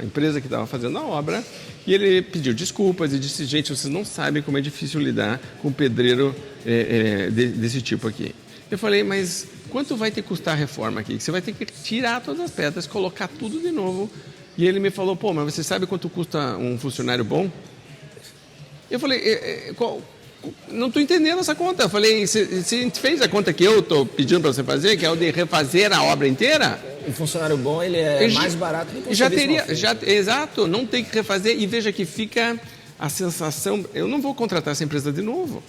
empresa que estava fazendo a obra e ele pediu desculpas e disse, gente, vocês não sabem como é difícil lidar com um pedreiro desse tipo aqui. Eu falei, mas quanto vai ter que custar a reforma aqui? Você vai ter que tirar todas as pedras, colocar tudo de novo. E ele me falou, pô, mas você sabe quanto custa um funcionário bom? Eu falei, não estou entendendo essa conta. Eu falei, você fez a conta que eu estou pedindo para você fazer, que é o de refazer a obra inteira? O funcionário bom, ele é mais barato do que o Exato, não tem que refazer. E veja que fica a sensação, eu não vou contratar essa empresa de novo.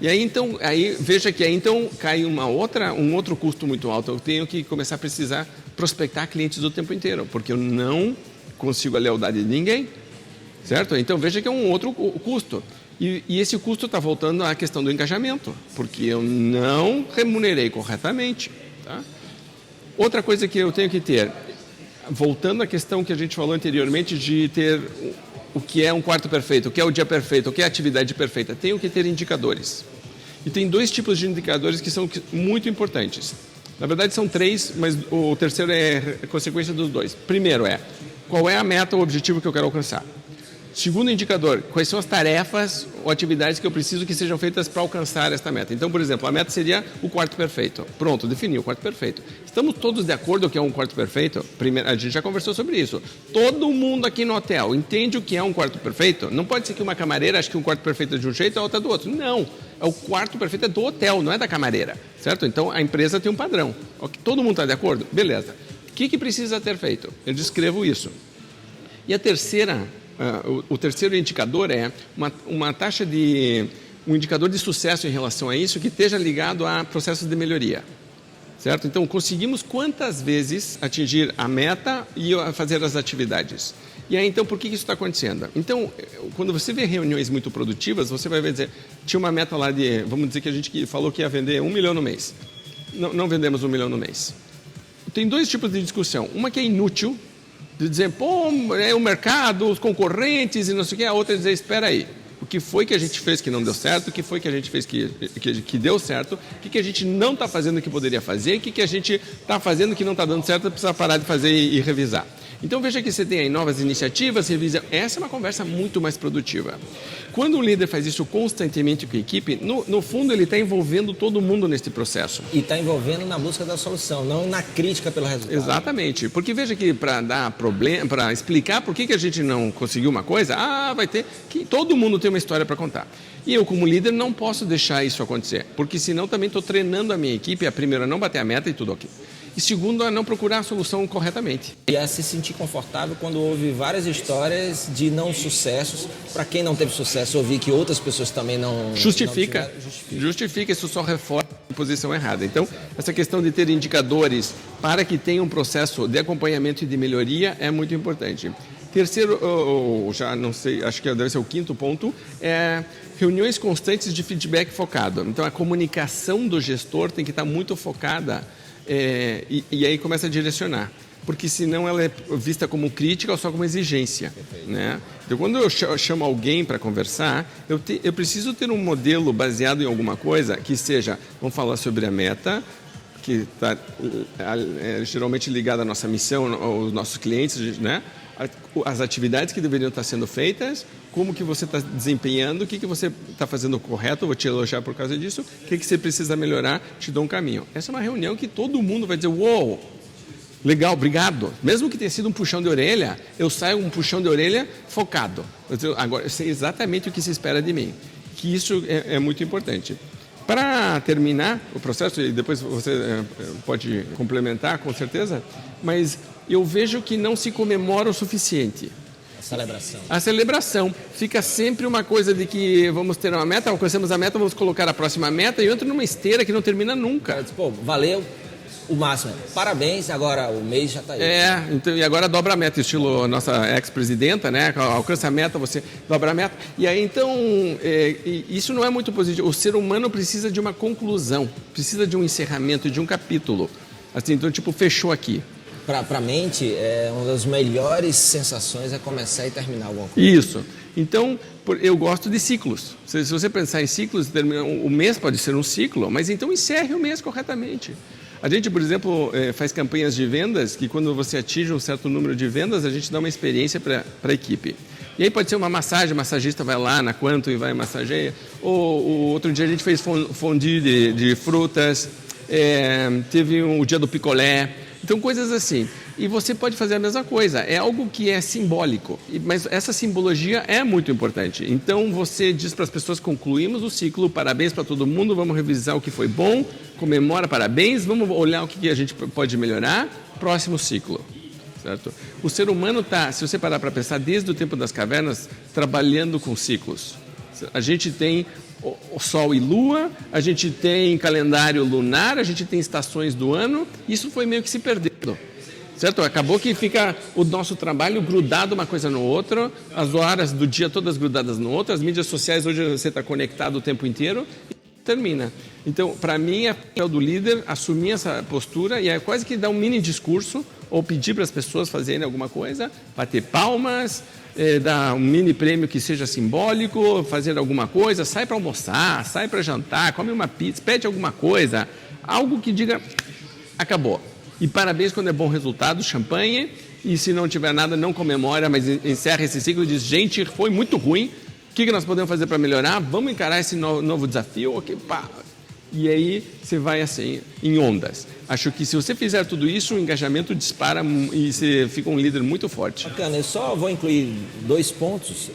E aí, então, veja que aí, então, cai um outro custo muito alto. Eu tenho que começar a precisar prospectar clientes o tempo inteiro, porque eu não consigo a lealdade de ninguém, certo? Então, veja que é um outro custo. E esse custo está voltando à questão do engajamento, porque eu não remunerei corretamente. Tá? Outra coisa que eu tenho que ter, voltando à questão que a gente falou anteriormente de ter o que é um quarto perfeito, o que é o dia perfeito, o que é a atividade perfeita, tenho que ter indicadores. E tem dois tipos de indicadores que são muito importantes. Na verdade, são três, mas o terceiro é consequência dos dois. Primeiro qual é a meta ou objetivo que eu quero alcançar? Segundo indicador, quais são as tarefas ou atividades que eu preciso que sejam feitas para alcançar esta meta? Então, por exemplo, a meta seria o quarto perfeito. Pronto, defini o quarto perfeito. Estamos todos de acordo que é um quarto perfeito? Primeiro, a gente já conversou sobre isso. Todo mundo aqui no hotel entende o que é um quarto perfeito? Não pode ser que uma camareira ache que um quarto perfeito é de um jeito e a outra do outro. Não, o quarto perfeito é do hotel, não é da camareira, certo? Então, a empresa tem um padrão. Todo mundo está de acordo? Beleza. O que precisa ter feito? Eu descrevo isso. E a terceira... o terceiro indicador é uma taxa um indicador de sucesso em relação a isso que esteja ligado a processos de melhoria, certo? Então, conseguimos quantas vezes atingir a meta e fazer as atividades. E aí, então, por que isso está acontecendo? Então, quando você vê reuniões muito produtivas, você vai dizer, tinha uma meta lá vamos dizer que a gente falou que ia vender 1 milhão no mês. Não vendemos 1 milhão no mês. Tem dois tipos de discussão. Uma que é inútil, de dizer, pô, é o mercado, os concorrentes e não sei o que, a outra é dizer, espera aí, o que foi que a gente fez que não deu certo, o que foi que a gente fez que deu certo, o que a gente não está fazendo que poderia fazer, o que a gente está fazendo que não está dando certo, precisa parar de fazer e revisar. Então veja que você tem aí novas iniciativas, revisa. Essa é uma conversa muito mais produtiva. Quando o líder faz isso constantemente com a equipe, no fundo ele está envolvendo todo mundo nesse processo. E está envolvendo na busca da solução, não na crítica pelo resultado. Exatamente. Porque veja que para dar problema, para explicar por que a gente não conseguiu uma coisa, vai ter que todo mundo tem uma história para contar. E eu, como líder, não posso deixar isso acontecer, porque senão também estou treinando a minha equipe a primeiro a não bater a meta e tudo ok. E segundo, a não procurar a solução corretamente. E a se sentir confortável quando ouve várias histórias de não sucessos. Para quem não teve sucesso, ouvir que outras pessoas também não... Justifica, isso só reforça a posição errada. Então, essa questão de ter indicadores para que tenha um processo de acompanhamento e de melhoria é muito importante. Terceiro, já não sei, acho que deve ser o quinto ponto, é reuniões constantes de feedback focado. Então, a comunicação do gestor tem que estar muito focada e aí começa a direcionar. porque senão ela é vista como crítica ou só como exigência, né? Então, quando eu chamo alguém para conversar, eu preciso ter um modelo baseado em alguma coisa que seja, vamos falar sobre a meta, que está geralmente ligada à nossa missão, aos nossos clientes, né? As atividades que deveriam estar sendo feitas, como que você está desempenhando, o que você está fazendo correto, eu vou te elogiar por causa disso, o que você precisa melhorar, te dou um caminho. Essa é uma reunião que todo mundo vai dizer, uou, legal, obrigado. Mesmo que tenha sido um puxão de orelha, eu saio um puxão de orelha focado. Agora, eu sei exatamente o que se espera de mim, que isso é muito importante. Para terminar o processo, e depois você pode complementar, com certeza, mas eu vejo que não se comemora o suficiente. A celebração. Fica sempre uma coisa de que vamos ter uma meta, alcançamos a meta, vamos colocar a próxima meta e eu entro numa esteira que não termina nunca. Pô, valeu. O máximo. Parabéns, agora o mês já está aí. Então, e agora dobra a meta, estilo nossa ex-presidenta, né? Alcança a meta, você dobra a meta. E aí, então, isso não é muito positivo. O ser humano precisa de uma conclusão, precisa de um encerramento, de um capítulo. Assim, então, tipo, fechou aqui. Para a mente, uma das melhores sensações é começar e terminar alguma coisa. Isso. Então, eu gosto de ciclos. Se você pensar em ciclos, o mês pode ser um ciclo, mas então encerre o mês corretamente. A gente, por exemplo, faz campanhas de vendas que quando você atinge um certo número de vendas, a gente dá uma experiência para a equipe. E aí pode ser uma massagem, o massagista vai lá na Quanto e vai massageia. Ou outro dia a gente fez fondue de frutas, teve o dia do picolé. Então, coisas assim. E você pode fazer a mesma coisa. É algo que é simbólico, mas essa simbologia é muito importante. Então, você diz para as pessoas, concluímos o ciclo, parabéns para todo mundo, vamos revisar o que foi bom, comemora, parabéns, vamos olhar o que a gente pode melhorar, próximo ciclo. Certo? O ser humano está, se você parar para pensar, desde o tempo das cavernas, trabalhando com ciclos. A gente tem o Sol e Lua, a gente tem calendário lunar, a gente tem estações do ano, isso foi meio que se perdendo. Certo? Acabou que fica o nosso trabalho grudado uma coisa no outra, as horas do dia todas grudadas no outro, as mídias sociais hoje você está conectado o tempo inteiro e termina. Então, para mim, é papel do líder assumir essa postura e é quase que dar um mini discurso ou pedir para as pessoas fazerem alguma coisa, bater palmas, dar um mini prêmio que seja simbólico, fazer alguma coisa, sai para almoçar, sai para jantar, come uma pizza, pede alguma coisa, algo que diga, acabou. E parabéns quando é bom resultado, champanhe, e se não tiver nada, não comemora, mas encerra esse ciclo e diz, gente, foi muito ruim, o que nós podemos fazer para melhorar? Vamos encarar esse novo desafio? Okay, pá. E aí você vai assim, em ondas. Acho que se você fizer tudo isso, o engajamento dispara e você fica um líder muito forte. Bacana, eu só vou incluir 2 pontos,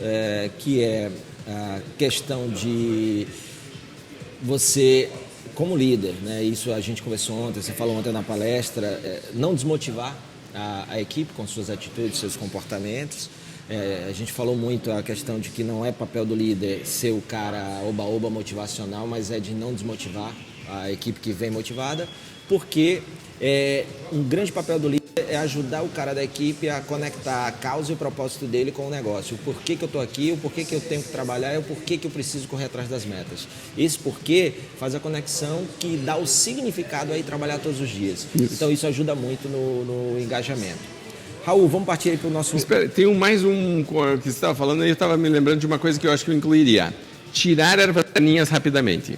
que é a questão de você, como líder, né? Isso a gente conversou ontem, você falou ontem na palestra, não desmotivar a equipe com suas atitudes, seus comportamentos. A gente falou muito a questão de que não é papel do líder ser o cara oba-oba motivacional, mas é de não desmotivar a equipe que vem motivada, porque um grande papel do líder é ajudar o cara da equipe a conectar a causa e o propósito dele com o negócio. O porquê que eu estou aqui, o porquê que eu tenho que trabalhar e o porquê que eu preciso correr atrás das metas. Esse porquê faz a conexão que dá o significado aí trabalhar todos os dias. Isso. Então isso ajuda muito no engajamento. Raul, vamos partir aí para o nosso... Espera, tem mais um que você estava falando e eu estava me lembrando de uma coisa que eu acho que eu incluiria. Tirar ervas daninhas rapidamente.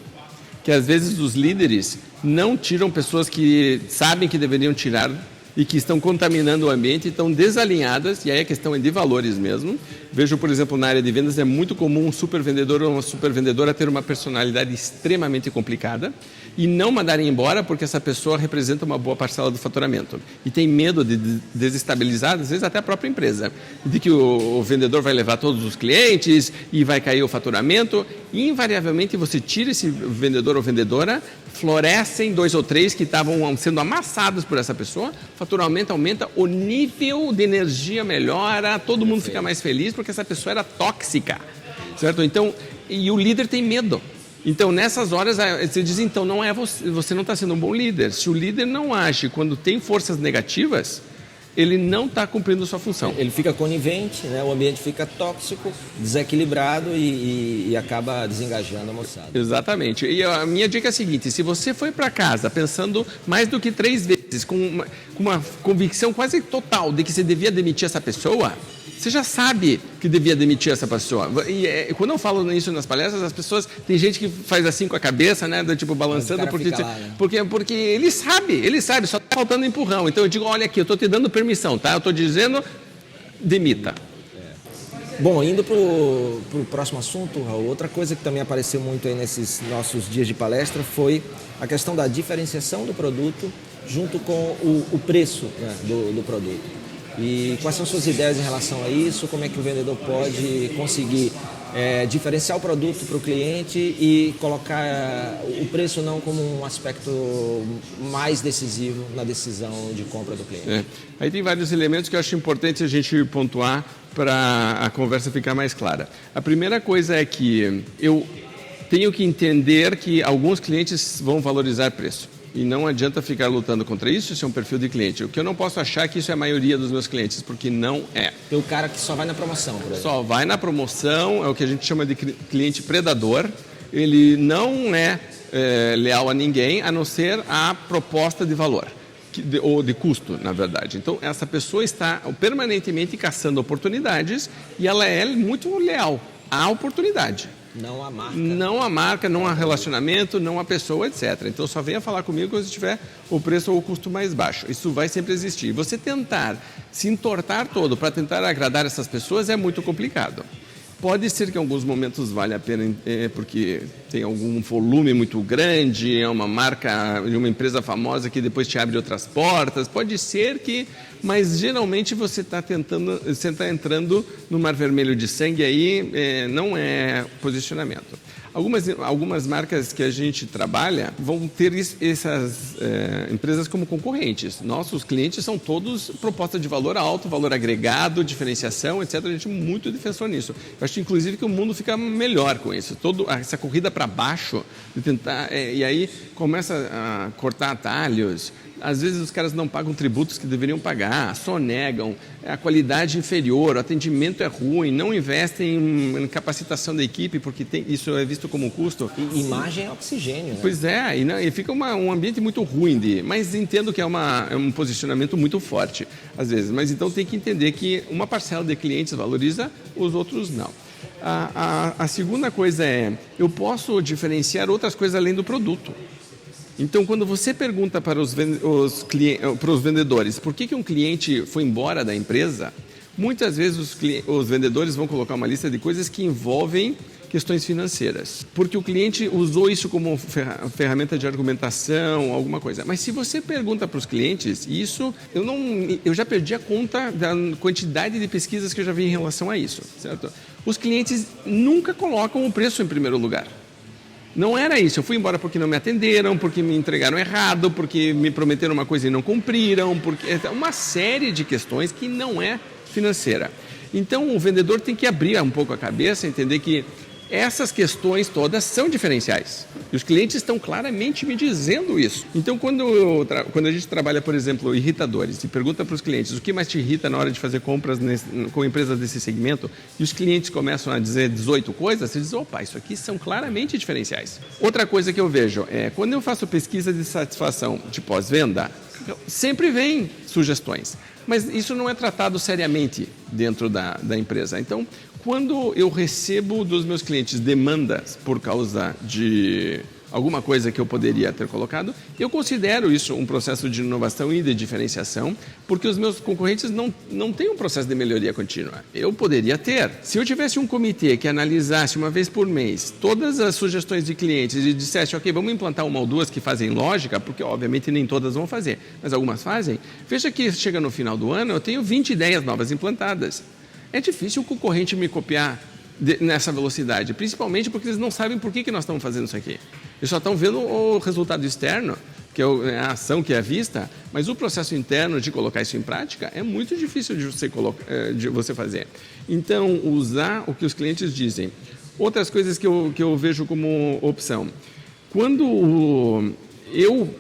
Que às vezes os líderes não tiram pessoas que sabem que deveriam tirar e que estão contaminando o ambiente, estão desalinhadas, e aí a questão é de valores mesmo. Vejo, por exemplo, na área de vendas, é muito comum um supervendedor ou uma supervendedora ter uma personalidade extremamente complicada e não mandarem embora porque essa pessoa representa uma boa parcela do faturamento. E tem medo de desestabilizar, às vezes, até a própria empresa. De que o vendedor vai levar todos os clientes e vai cair o faturamento. E, invariavelmente, você tira esse vendedor ou vendedora, florescem 2 ou 3 que estavam sendo amassados por essa pessoa, o faturamento aumenta, o nível de energia melhora, todo mundo fica mais feliz porque essa pessoa era tóxica, certo? Então, e o líder tem medo. Então, nessas horas, você diz, então, você não está sendo um bom líder. Se o líder não age quando tem forças negativas, ele não está cumprindo sua função. Ele fica conivente, né? O ambiente fica tóxico, desequilibrado e acaba desengajando a moçada. Exatamente. E a minha dica é a seguinte, se você foi para casa pensando mais do que 3 vezes, com uma convicção quase total de que você devia demitir essa pessoa, você já sabe que devia demitir essa pessoa. E quando eu falo isso nas palestras, as pessoas, tem gente que faz assim com a cabeça, né, tipo balançando, porque ele sabe, só está faltando empurrão. Então eu digo, olha aqui, eu estou te dando permissão, tá? Eu estou dizendo, demita. Bom, indo para o próximo assunto, Raul, outra coisa que também apareceu muito aí nesses nossos dias de palestra foi a questão da diferenciação do produto junto com o preço, né, do produto. E quais são suas ideias em relação a isso? Como é que o vendedor pode conseguir diferenciar o produto para o cliente e colocar o preço não como um aspecto mais decisivo na decisão de compra do cliente? Aí tem vários elementos que eu acho importante a gente pontuar para a conversa ficar mais clara. A primeira coisa é que eu tenho que entender que alguns clientes vão valorizar preço. E não adianta ficar lutando contra isso, isso é um perfil de cliente. O que eu não posso achar que isso é a maioria dos meus clientes, porque não é. Tem o cara que só vai na promoção, por exemplo. Só vai na promoção, é o que a gente chama de cliente predador. Ele não é leal a ninguém, a não ser a proposta de valor, ou de custo, na verdade. Então, essa pessoa está permanentemente caçando oportunidades e ela é muito leal à oportunidade. Não a marca. Não a marca, não a relacionamento, não a pessoa, etc. Então, só venha falar comigo quando tiver o preço ou o custo mais baixo. Isso vai sempre existir. Você tentar se entortar todo para tentar agradar essas pessoas é muito complicado. Pode ser que em alguns momentos vale a pena, porque tem algum volume muito grande, é uma marca de uma empresa famosa que depois te abre outras portas. Pode ser que, mas geralmente você está entrando no mar vermelho de sangue aí, não é posicionamento. Algumas marcas que a gente trabalha vão ter essas empresas como concorrentes. Nossos clientes são todos proposta de valor alto, valor agregado, diferenciação, etc. A gente é muito defensor nisso. Eu acho, inclusive, que o mundo fica melhor com isso. Toda essa corrida para baixo, de tentar, e aí começa a cortar atalhos. Às vezes os caras não pagam tributos que deveriam pagar, sonegam, a qualidade inferior, o atendimento é ruim, não investem em capacitação da equipe, porque isso é visto como custo. E imagem é oxigênio, né? Pois é, e fica um ambiente muito ruim, mas entendo que é um posicionamento muito forte, às vezes. Mas então tem que entender que uma parcela de clientes valoriza, os outros não. A segunda coisa é, eu posso diferenciar outras coisas além do produto. Então, quando você pergunta para os vendedores por que um cliente foi embora da empresa, muitas vezes os vendedores vão colocar uma lista de coisas que envolvem questões financeiras, porque o cliente usou isso como ferramenta de argumentação, alguma coisa. Mas se você pergunta para os clientes, eu já perdi a conta da quantidade de pesquisas que eu já vi em relação a isso, certo? Os clientes nunca colocam o preço em primeiro lugar. Não era isso, eu fui embora porque não me atenderam, porque me entregaram errado, porque me prometeram uma coisa e não cumpriram, porque uma série de questões que não é financeira. Então o vendedor tem que abrir um pouco a cabeça, entender que essas questões todas são diferenciais. E os clientes estão claramente me dizendo isso. Então, quando a gente trabalha, por exemplo, irritadores, e pergunta para os clientes o que mais te irrita na hora de fazer compras com empresas desse segmento, e os clientes começam a dizer 18 coisas, você diz, opa, isso aqui são claramente diferenciais. Outra coisa que eu vejo é, quando eu faço pesquisa de satisfação de pós-venda, sempre vem sugestões. Mas isso não é tratado seriamente dentro da empresa. Então, quando eu recebo dos meus clientes demandas por causa de alguma coisa que eu poderia ter colocado, eu considero isso um processo de inovação e de diferenciação, porque os meus concorrentes não têm um processo de melhoria contínua. Eu poderia ter. Se eu tivesse um comitê que analisasse uma vez por mês todas as sugestões de clientes e dissesse, ok, vamos implantar uma ou duas que fazem lógica, porque obviamente nem todas vão fazer, mas algumas fazem, veja que chega no final do ano, eu tenho 20 ideias novas implantadas. É difícil o concorrente me copiar nessa velocidade, principalmente porque eles não sabem por que nós estamos fazendo isso aqui. Eles só estão vendo o resultado externo, que é a ação que é vista, mas o processo interno de colocar isso em prática é muito difícil de você fazer. Então, usar o que os clientes dizem. Outras coisas que eu vejo como opção. Quando eu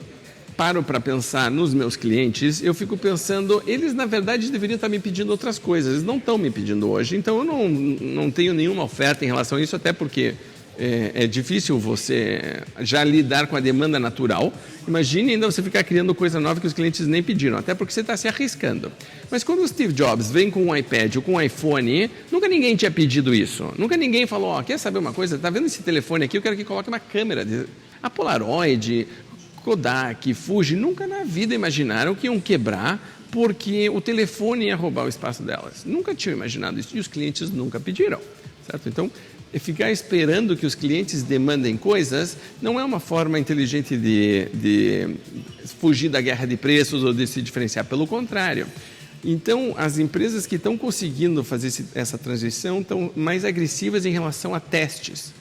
paro para pensar nos meus clientes, eu fico pensando, eles na verdade deveriam estar me pedindo outras coisas, eles não estão me pedindo hoje, então eu não tenho nenhuma oferta em relação a isso, até porque é difícil você já lidar com a demanda natural. Imagine ainda você ficar criando coisa nova que os clientes nem pediram, até porque você está se arriscando. Mas quando o Steve Jobs vem com um iPad ou com um iPhone, nunca ninguém tinha pedido isso. Nunca ninguém falou, quer saber uma coisa? Está vendo esse telefone aqui? Eu quero que coloque uma câmera. A Polaroid, Kodak, Fuji, nunca na vida imaginaram que iam quebrar porque o telefone ia roubar o espaço delas. Nunca tinham imaginado isso e os clientes nunca pediram, certo? Então, ficar esperando que os clientes demandem coisas não é uma forma inteligente de fugir da guerra de preços ou de se diferenciar, pelo contrário. Então, as empresas que estão conseguindo fazer essa transição estão mais agressivas em relação a testes,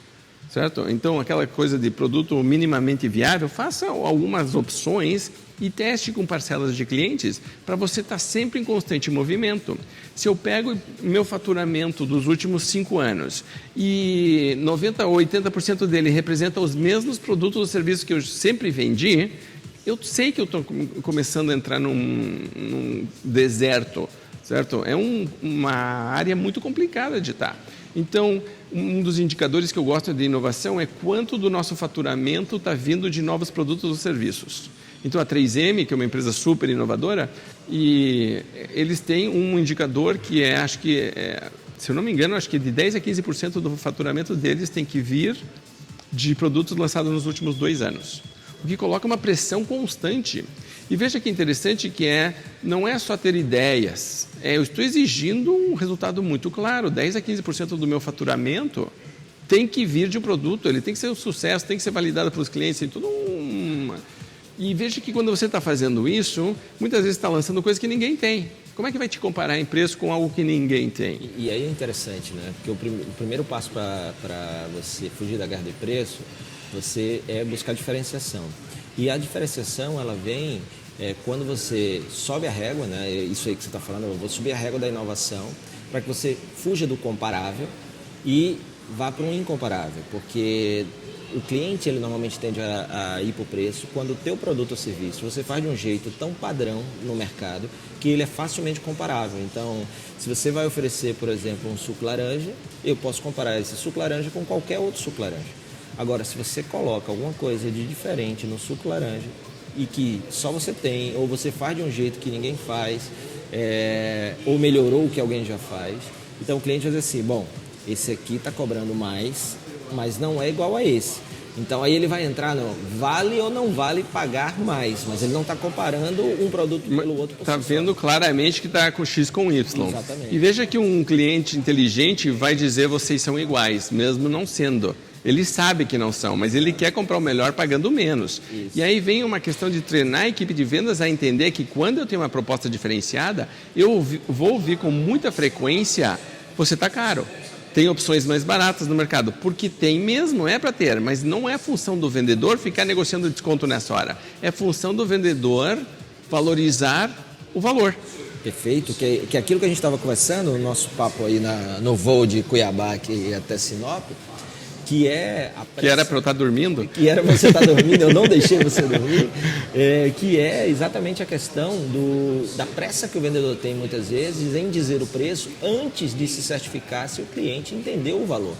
certo? Então, aquela coisa de produto minimamente viável, faça algumas opções e teste com parcelas de clientes para você estar sempre em constante movimento. Se eu pego meu faturamento dos últimos 5 anos e 90% ou 80% dele representa os mesmos produtos ou serviços que eu sempre vendi, eu sei que eu estou começando a entrar num deserto, certo? É uma área muito complicada de estar. Então, um dos indicadores que eu gosto de inovação é quanto do nosso faturamento está vindo de novos produtos ou serviços. Então, a 3M, que é uma empresa super inovadora, e eles têm um indicador que se eu não me engano, acho que de 10% a 15% do faturamento deles tem que vir de produtos lançados nos últimos 2 anos. O que coloca uma pressão constante. E veja que interessante que não é só ter ideias, eu estou exigindo um resultado muito claro, 10% a 15% do meu faturamento tem que vir de um produto, ele tem que ser um sucesso, tem que ser validado pelos clientes, tem tudo E veja que quando você está fazendo isso, muitas vezes está lançando coisas que ninguém tem. Como é que vai te comparar em preço com algo que ninguém tem? E aí é interessante, né? Porque o primeiro passo para você fugir da guerra de preço, você é buscar diferenciação. E a diferenciação, ela vem quando você sobe a régua, né? Isso aí que você está falando, eu vou subir a régua da inovação, para que você fuja do comparável e vá para um incomparável, porque o cliente, ele normalmente tende a ir para o preço quando o teu produto ou serviço você faz de um jeito tão padrão no mercado que ele é facilmente comparável. Então, se você vai oferecer, por exemplo, um suco laranja, eu posso comparar esse suco laranja com qualquer outro suco laranja. Agora, se você coloca alguma coisa de diferente no suco laranja e que só você tem, ou você faz de um jeito que ninguém faz, ou melhorou o que alguém já faz, então o cliente vai dizer assim, bom, esse aqui está cobrando mais, mas não é igual a esse. Então aí ele vai entrar no vale ou não vale pagar mais, mas ele não está comparando um produto pelo outro. Está vendo claramente que está com X com Y. Exatamente. E veja que um cliente inteligente vai dizer vocês são iguais, mesmo não sendo. Ele sabe que não são, mas ele quer comprar o melhor pagando menos. Isso. E aí vem uma questão de treinar a equipe de vendas a entender que quando eu tenho uma proposta diferenciada, eu vou ouvir com muita frequência, você está caro. Tem opções mais baratas no mercado, porque tem mesmo, é para ter, mas não é função do vendedor ficar negociando desconto nessa hora. É função do vendedor valorizar o valor. Perfeito, que aquilo que a gente estava conversando, no nosso papo aí no voo de Cuiabá aqui até Sinop, que era para eu estar dormindo? Que era para você estar dormindo, eu não deixei você dormir, que é exatamente a questão da pressa que o vendedor tem muitas vezes em dizer o preço antes de se certificar se o cliente entendeu o valor.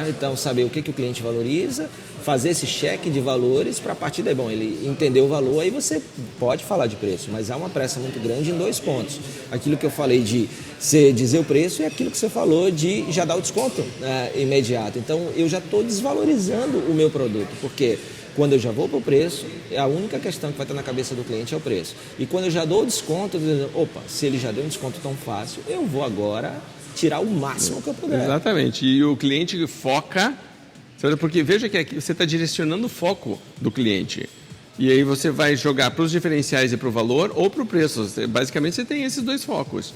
Então, saber o que o cliente valoriza, fazer esse cheque de valores para a partir daí, bom, ele entendeu o valor, aí você pode falar de preço, mas há uma pressa muito grande em 2 pontos. Aquilo que eu falei de você dizer o preço e aquilo que você falou de já dar o desconto imediato. Então, eu já estou desvalorizando o meu produto, porque quando eu já vou para o preço, a única questão que vai estar na cabeça do cliente é o preço. E quando eu já dou o desconto, eu digo, opa, se ele já deu um desconto tão fácil, eu vou agora tirar o máximo que eu puder. Exatamente. E o cliente foca, porque veja que aqui você está direcionando o foco do cliente. E aí você vai jogar para os diferenciais e para o valor ou para o preço. Basicamente você tem esses 2 focos.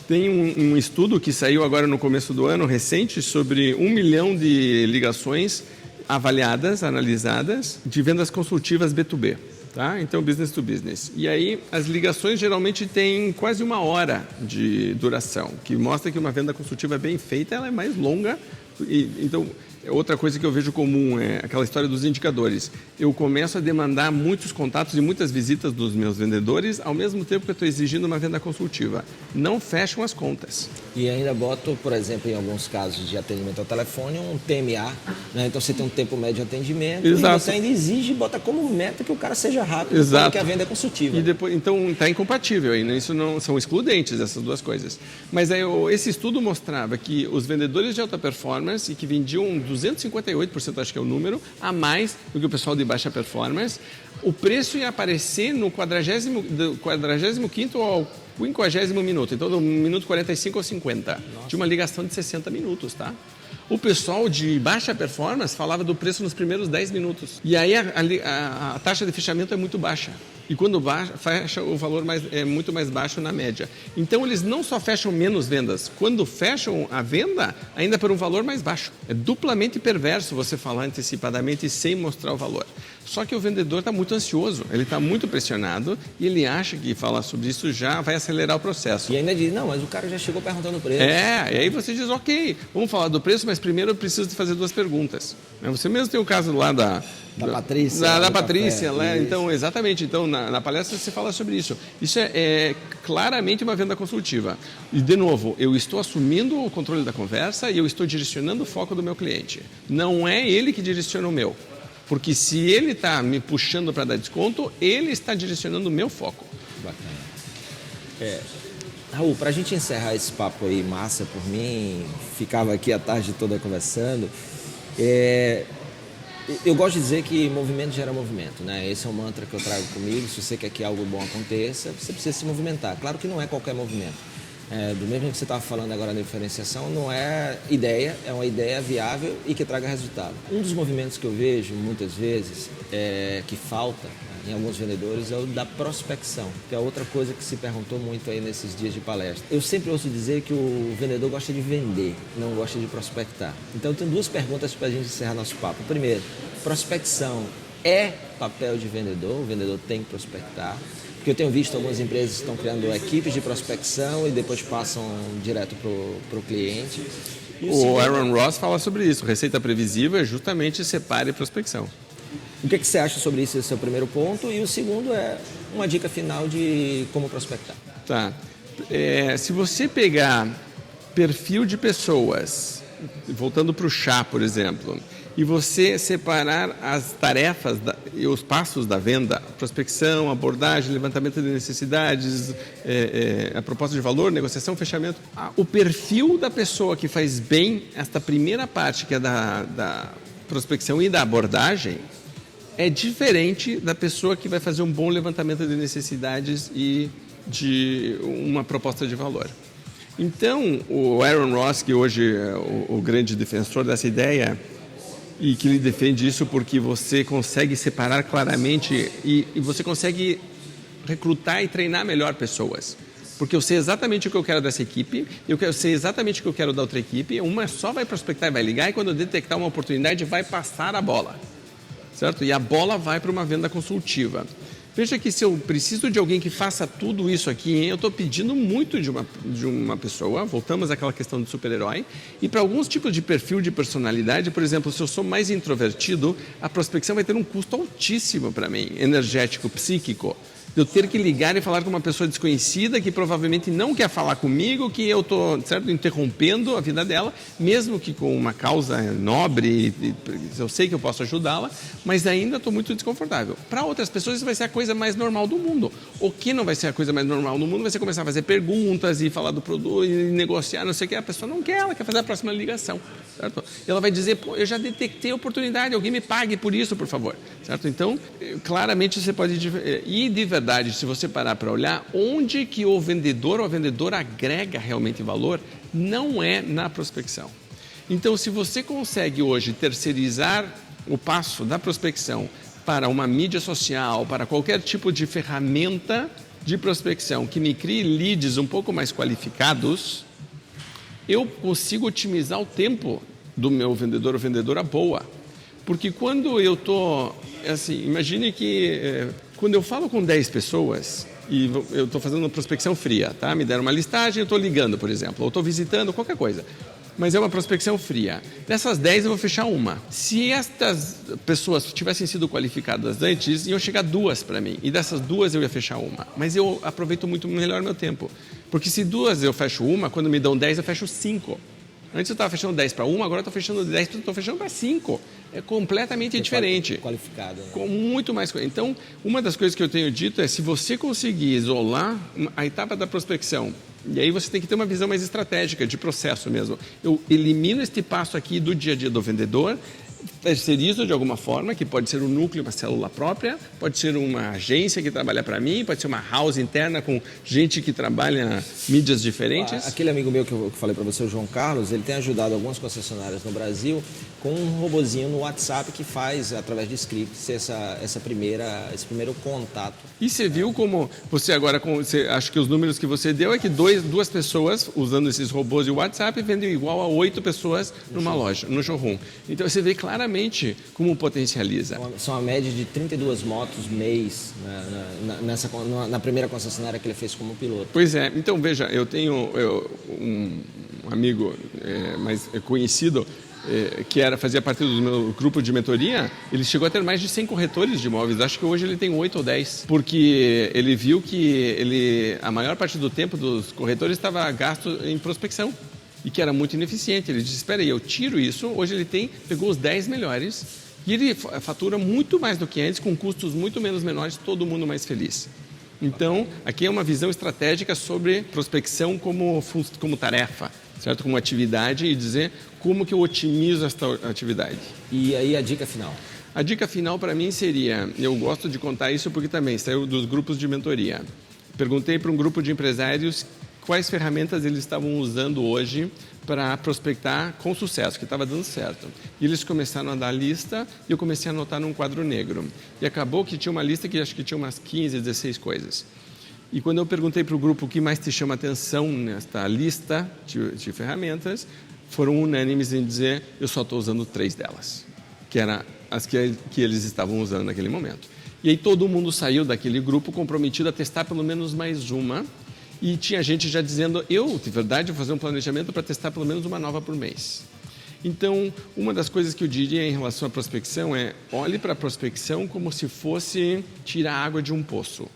Tem um estudo que saiu agora no começo do ano, recente, sobre 1 milhão de ligações avaliadas, analisadas, de vendas consultivas B2B. Tá? Então, business to business. E aí, as ligações geralmente têm quase 1 hora de duração, que mostra que uma venda consultiva bem feita ela é mais longa. Então, Outra coisa que eu vejo comum é aquela história dos indicadores. Eu começo a demandar muitos contatos e muitas visitas dos meus vendedores, ao mesmo tempo que eu estou exigindo uma venda consultiva. Não fecham as contas. E ainda boto, por exemplo, em alguns casos de atendimento ao telefone, um TMA, né? Então você tem um tempo médio de atendimento. Exato. E você ainda exige e bota como meta que o cara seja rápido, Exato. porque a venda é consultiva. E depois, então está incompatível aí, né? Isso não são excludentes essas duas coisas. Mas aí, esse estudo mostrava que os vendedores de alta performance e que vendiam 258%, acho que é o número, a mais do que o pessoal de baixa performance, o preço ia aparecer no 45º ao 50º minuto, então do minuto 45 ao 50, de uma ligação de 60 minutos, tá? O pessoal de baixa performance falava do preço nos primeiros 10 minutos. E aí a taxa de fechamento é muito baixa. E quando fecha, o valor é muito mais baixo na média. Então, eles não só fecham menos vendas, quando fecham a venda, ainda por um valor mais baixo. É duplamente perverso você falar antecipadamente sem mostrar o valor. Só que o vendedor está muito ansioso, ele está muito pressionado e ele acha que falar sobre isso já vai acelerar o processo. E ainda diz, não, mas o cara já chegou perguntando o preço. E aí você diz, ok, vamos falar do preço, mas primeiro eu preciso de fazer duas perguntas. Você mesmo tem o caso lá da Patrícia. Da Patrícia, café, né? Então, exatamente. Então, na palestra você fala sobre isso. Isso é claramente uma venda consultiva. E, de novo, eu estou assumindo o controle da conversa e eu estou direcionando o foco do meu cliente. Não é ele que direciona o meu. Porque se ele está me puxando para dar desconto, ele está direcionando o meu foco. Bacana. Raul, para a gente encerrar esse papo aí, massa, por mim, ficava aqui a tarde toda conversando. Eu gosto de dizer que movimento gera movimento, né? Esse é um mantra que eu trago comigo. Se você quer que algo bom aconteça, você precisa se movimentar. Claro que não é qualquer movimento. Do mesmo que você estava falando agora da diferenciação, não é ideia, é uma ideia viável e que traga resultado. Um dos movimentos que eu vejo muitas vezes que falta em alguns vendedores é o da prospecção, que é outra coisa que se perguntou muito aí nesses dias de palestra. Eu sempre ouço dizer que o vendedor gosta de vender, não gosta de prospectar. Então eu tenho duas perguntas para a gente encerrar nosso papo. Primeiro, prospecção é papel de vendedor? O vendedor tem que prospectar? Porque eu tenho visto algumas empresas que estão criando equipes de prospecção e depois passam direto para o cliente. O Aaron Ross fala sobre isso. Receita previsível é justamente separe e prospecção. O que você acha sobre isso? Esse é o primeiro ponto. E o segundo é uma dica final de como prospectar. Tá. Se você pegar perfil de pessoas, voltando para o chá, por exemplo, e você separar as tarefas e os passos da venda, prospecção, abordagem, levantamento de necessidades, a proposta de valor, negociação, fechamento, o perfil da pessoa que faz bem esta primeira parte, que é da prospecção e da abordagem, é diferente da pessoa que vai fazer um bom levantamento de necessidades e de uma proposta de valor. Então, o Aaron Ross, que hoje é o grande defensor dessa ideia, e que ele defende isso porque você consegue separar claramente e você consegue recrutar e treinar melhor pessoas. Porque eu sei exatamente o que eu quero dessa equipe, eu sei exatamente o que eu quero da outra equipe, uma só vai prospectar e vai ligar, e quando eu detectar uma oportunidade, vai passar a bola. Certo? E a bola vai para uma venda consultiva. Veja que se eu preciso de alguém que faça tudo isso aqui, eu estou pedindo muito de uma pessoa, voltamos àquela questão do super-herói, e para alguns tipos de perfil de personalidade, por exemplo, se eu sou mais introvertido, a prospecção vai ter um custo altíssimo para mim, energético, psíquico. De eu ter que ligar e falar com uma pessoa desconhecida que provavelmente não quer falar comigo, que eu estou, certo, interrompendo a vida dela, mesmo que com uma causa nobre, eu sei que eu posso ajudá-la, mas ainda estou muito desconfortável. Para outras pessoas isso vai ser a coisa mais normal do mundo. O que não vai ser a coisa mais normal do mundo vai ser começar a fazer perguntas e falar do produto e negociar, não sei o que. A pessoa não quer, ela quer fazer a próxima ligação. Certo? Ela vai dizer, pô, eu já detectei a oportunidade, alguém me pague por isso, por favor. Certo? Então, claramente você pode... E de verdade, se você parar para olhar, onde que o vendedor ou a vendedora agrega realmente valor, não é na prospecção. Então, se você consegue hoje terceirizar o passo da prospecção para uma mídia social, para qualquer tipo de ferramenta de prospecção que me crie leads um pouco mais qualificados, eu consigo otimizar o tempo do meu vendedor ou vendedora boa. Porque quando eu estou... Assim, imagine que quando eu falo com 10 pessoas e eu estou fazendo uma prospecção fria, tá? Me deram uma listagem, eu estou ligando, por exemplo, ou estou visitando, qualquer coisa. mas é uma prospecção fria. Dessas 10 eu vou fechar uma. Se estas pessoas tivessem sido qualificadas antes, iam chegar 2 para mim. E dessas 2 eu ia fechar uma. Mas eu aproveito muito melhor meu tempo. Porque se 2 eu fecho uma, quando me dão 10 eu fecho 5. Antes eu estava fechando 10 para 1, agora eu estou fechando 10, estou fechando para 5. É completamente diferente. Qualificado. Né? Com muito mais. Então, uma das coisas que eu tenho dito é, se você conseguir isolar a etapa da prospecção, e aí você tem que ter uma visão mais estratégica, de processo mesmo. Eu elimino este passo aqui do dia a dia do vendedor, terceirizo de alguma forma, que pode ser um núcleo, uma célula própria, pode ser uma agência que trabalha para mim, pode ser uma house interna com gente que trabalha mídias diferentes. Aquele amigo meu que eu falei para você, o João Carlos, ele tem ajudado algumas concessionárias no Brasil com um robozinho no WhatsApp que faz, através de scripts, esse primeiro contato. E você viu como você agora, acho que os números que você deu é que 2 pessoas usando esses robôs de WhatsApp vendem igual a 8 pessoas numa loja, no showroom. Então você vê claramente como potencializa. São a média de 32 motos mês na primeira concessionária que ele fez como piloto. Pois é, então veja, eu tenho um amigo mais conhecido que fazia parte do meu grupo de mentoria. Ele chegou a ter mais de 100 corretores de imóveis, acho que hoje ele tem 8 ou 10, porque ele viu que a maior parte do tempo dos corretores estava gasto em prospecção. E que era muito ineficiente. Ele disse, espera aí, eu tiro isso, hoje ele pegou os 10 melhores e ele fatura muito mais do que antes, com custos muito menores, todo mundo mais feliz. Então, aqui é uma visão estratégica sobre prospecção como tarefa, certo? Como atividade, e dizer como que eu otimizo esta atividade. E aí a dica final? A dica final para mim seria, eu gosto de contar isso porque também saiu dos grupos de mentoria. Perguntei para um grupo de empresários quais ferramentas eles estavam usando hoje para prospectar com sucesso, que estava dando certo. E eles começaram a dar lista e eu comecei a anotar num quadro negro. E acabou que tinha uma lista que acho que tinha umas 15, 16 coisas. E quando eu perguntei para o grupo o que mais te chama atenção nesta lista de ferramentas, foram unânimes em dizer, eu só estou usando 3 delas, que eram as que eles estavam usando naquele momento. E aí todo mundo saiu daquele grupo comprometido a testar pelo menos mais uma. E tinha gente já dizendo, de verdade, vou fazer um planejamento para testar pelo menos uma nova por mês. Então, uma das coisas que eu diria em relação à prospecção é, olhe para a prospecção como se fosse tirar água de um poço.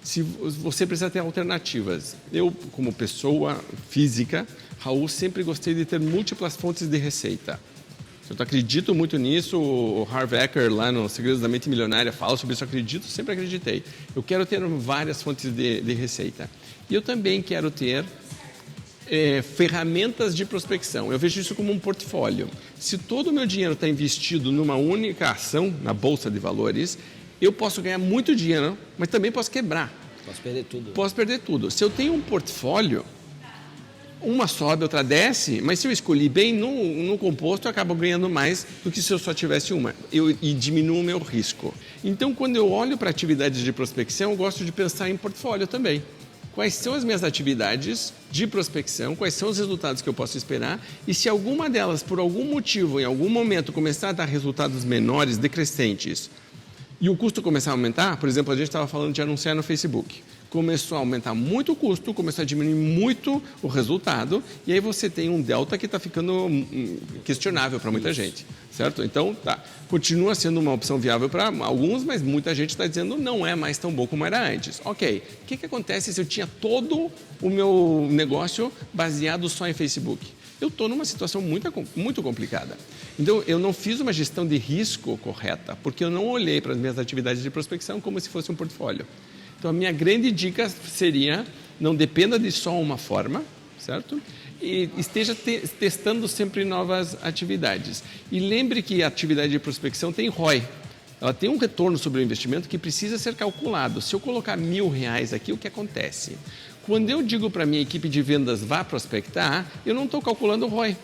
Se você precisa ter alternativas. Eu, como pessoa física, Raul, sempre gostei de ter múltiplas fontes de receita. Eu acredito muito nisso, o Harv Eker lá no Segredos da Mente Milionária fala sobre isso, sempre acreditei. Eu quero ter várias fontes de receita. E eu também quero ter ferramentas de prospecção. Eu vejo isso como um portfólio. Se todo o meu dinheiro está investido numa única ação, na Bolsa de Valores, eu posso ganhar muito dinheiro, mas também posso quebrar. Posso perder tudo. Posso perder tudo. Se eu tenho um portfólio, uma sobe, outra desce, mas se eu escolhi bem no composto, eu acabo ganhando mais do que se eu só tivesse uma. E diminuo o meu risco. Então, quando eu olho para atividades de prospecção, eu gosto de pensar em portfólio também. Quais são as minhas atividades de prospecção, quais são os resultados que eu posso esperar e se alguma delas, por algum motivo, em algum momento, começar a dar resultados menores, decrescentes, e o custo começar a aumentar, por exemplo, a gente estava falando de anunciar no Facebook. Começou a aumentar muito o custo, começou a diminuir muito o resultado, e aí você tem um delta que está ficando questionável para muita gente, certo? Então, continua sendo uma opção viável para alguns, mas muita gente está dizendo não é mais tão bom como era antes. Ok, o que acontece se eu tinha todo o meu negócio baseado só em Facebook? Eu estou numa situação muito complicada. Então, eu não fiz uma gestão de risco correta, porque eu não olhei para as minhas atividades de prospecção como se fosse um portfólio. Então, a minha grande dica seria, não dependa de só uma forma, certo? E esteja testando sempre novas atividades. E lembre que a atividade de prospecção tem ROI. Ela tem um retorno sobre o investimento que precisa ser calculado. Se eu colocar R$1.000 aqui, o que acontece? Quando eu digo para a minha equipe de vendas vá prospectar, eu não estou calculando o ROI.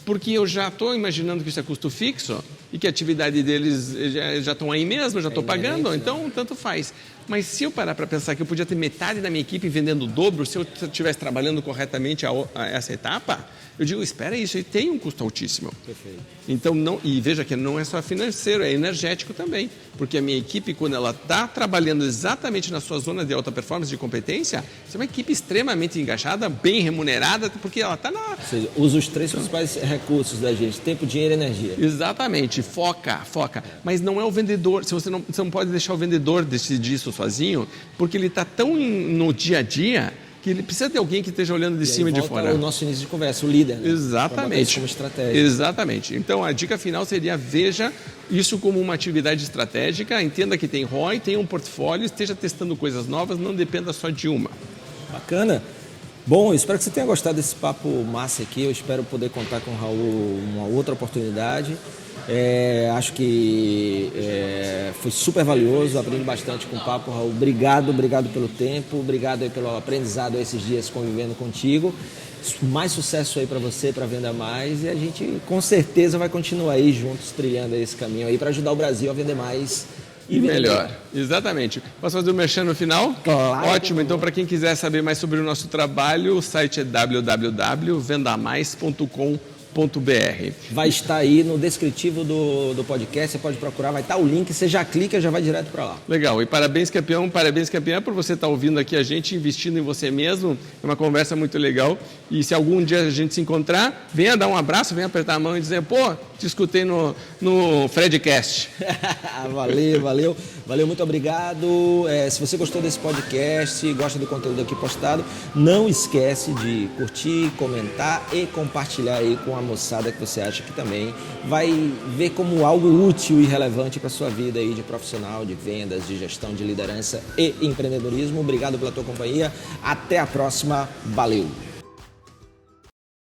Porque eu já estou imaginando que isso é custo fixo e que a atividade deles já estão aí mesmo, já estou pagando, então tanto faz. Mas se eu parar para pensar que eu podia ter metade da minha equipe vendendo o dobro se eu estivesse trabalhando corretamente a essa etapa, eu digo, espera isso aí tem um custo altíssimo. Perfeito. Então, e veja que não é só financeiro, é energético também. Porque a minha equipe, quando ela está trabalhando exatamente na sua zona de alta performance, de competência, é uma equipe extremamente engajada, bem remunerada, porque ela está na... Ou seja, usa os 3 principais recursos da gente, tempo, dinheiro e energia. Exatamente, foca. Mas não é o vendedor, você não pode deixar o vendedor decidir isso sozinho, porque ele está tão no dia a dia que ele precisa ter alguém que esteja olhando de cima e de fora. O nosso início de conversa, o líder. Né? Exatamente. Como estratégia. Exatamente. Então, a dica final seria, veja isso como uma atividade estratégica, entenda que tem ROI, tem um portfólio, esteja testando coisas novas, não dependa só de uma. Bacana. Bom, eu espero que você tenha gostado desse papo massa aqui. Eu espero poder contar com o Raul uma outra oportunidade. Acho que foi super valioso, aprendi bastante com o papo, Raul. Obrigado pelo tempo, obrigado aí pelo aprendizado esses dias convivendo contigo. Mais sucesso aí para você, para Venda Mais, e a gente com certeza vai continuar aí juntos trilhando esse caminho aí para ajudar o Brasil a vender mais e melhor. Exatamente. Posso fazer o merchan no final? Claro. Ótimo. Então, para quem quiser saber mais sobre o nosso trabalho, o site é www.vendamais.com.br. Vai estar aí no descritivo do podcast, você pode procurar, vai estar o link, você já clica, já vai direto para lá. Legal, e parabéns campeão por você estar ouvindo aqui a gente, investindo em você mesmo, é uma conversa muito legal, e se algum dia a gente se encontrar, venha dar um abraço, venha apertar a mão e dizer, pô, te escutei no Fredcast. Valeu, muito obrigado. Se você gostou desse podcast, gosta do conteúdo aqui postado, não esquece de curtir, comentar e compartilhar aí com a moçada que você acha que também vai ver como algo útil e relevante para a sua vida aí de profissional, de vendas, de gestão, de liderança e empreendedorismo. Obrigado pela tua companhia. Até a próxima. Valeu!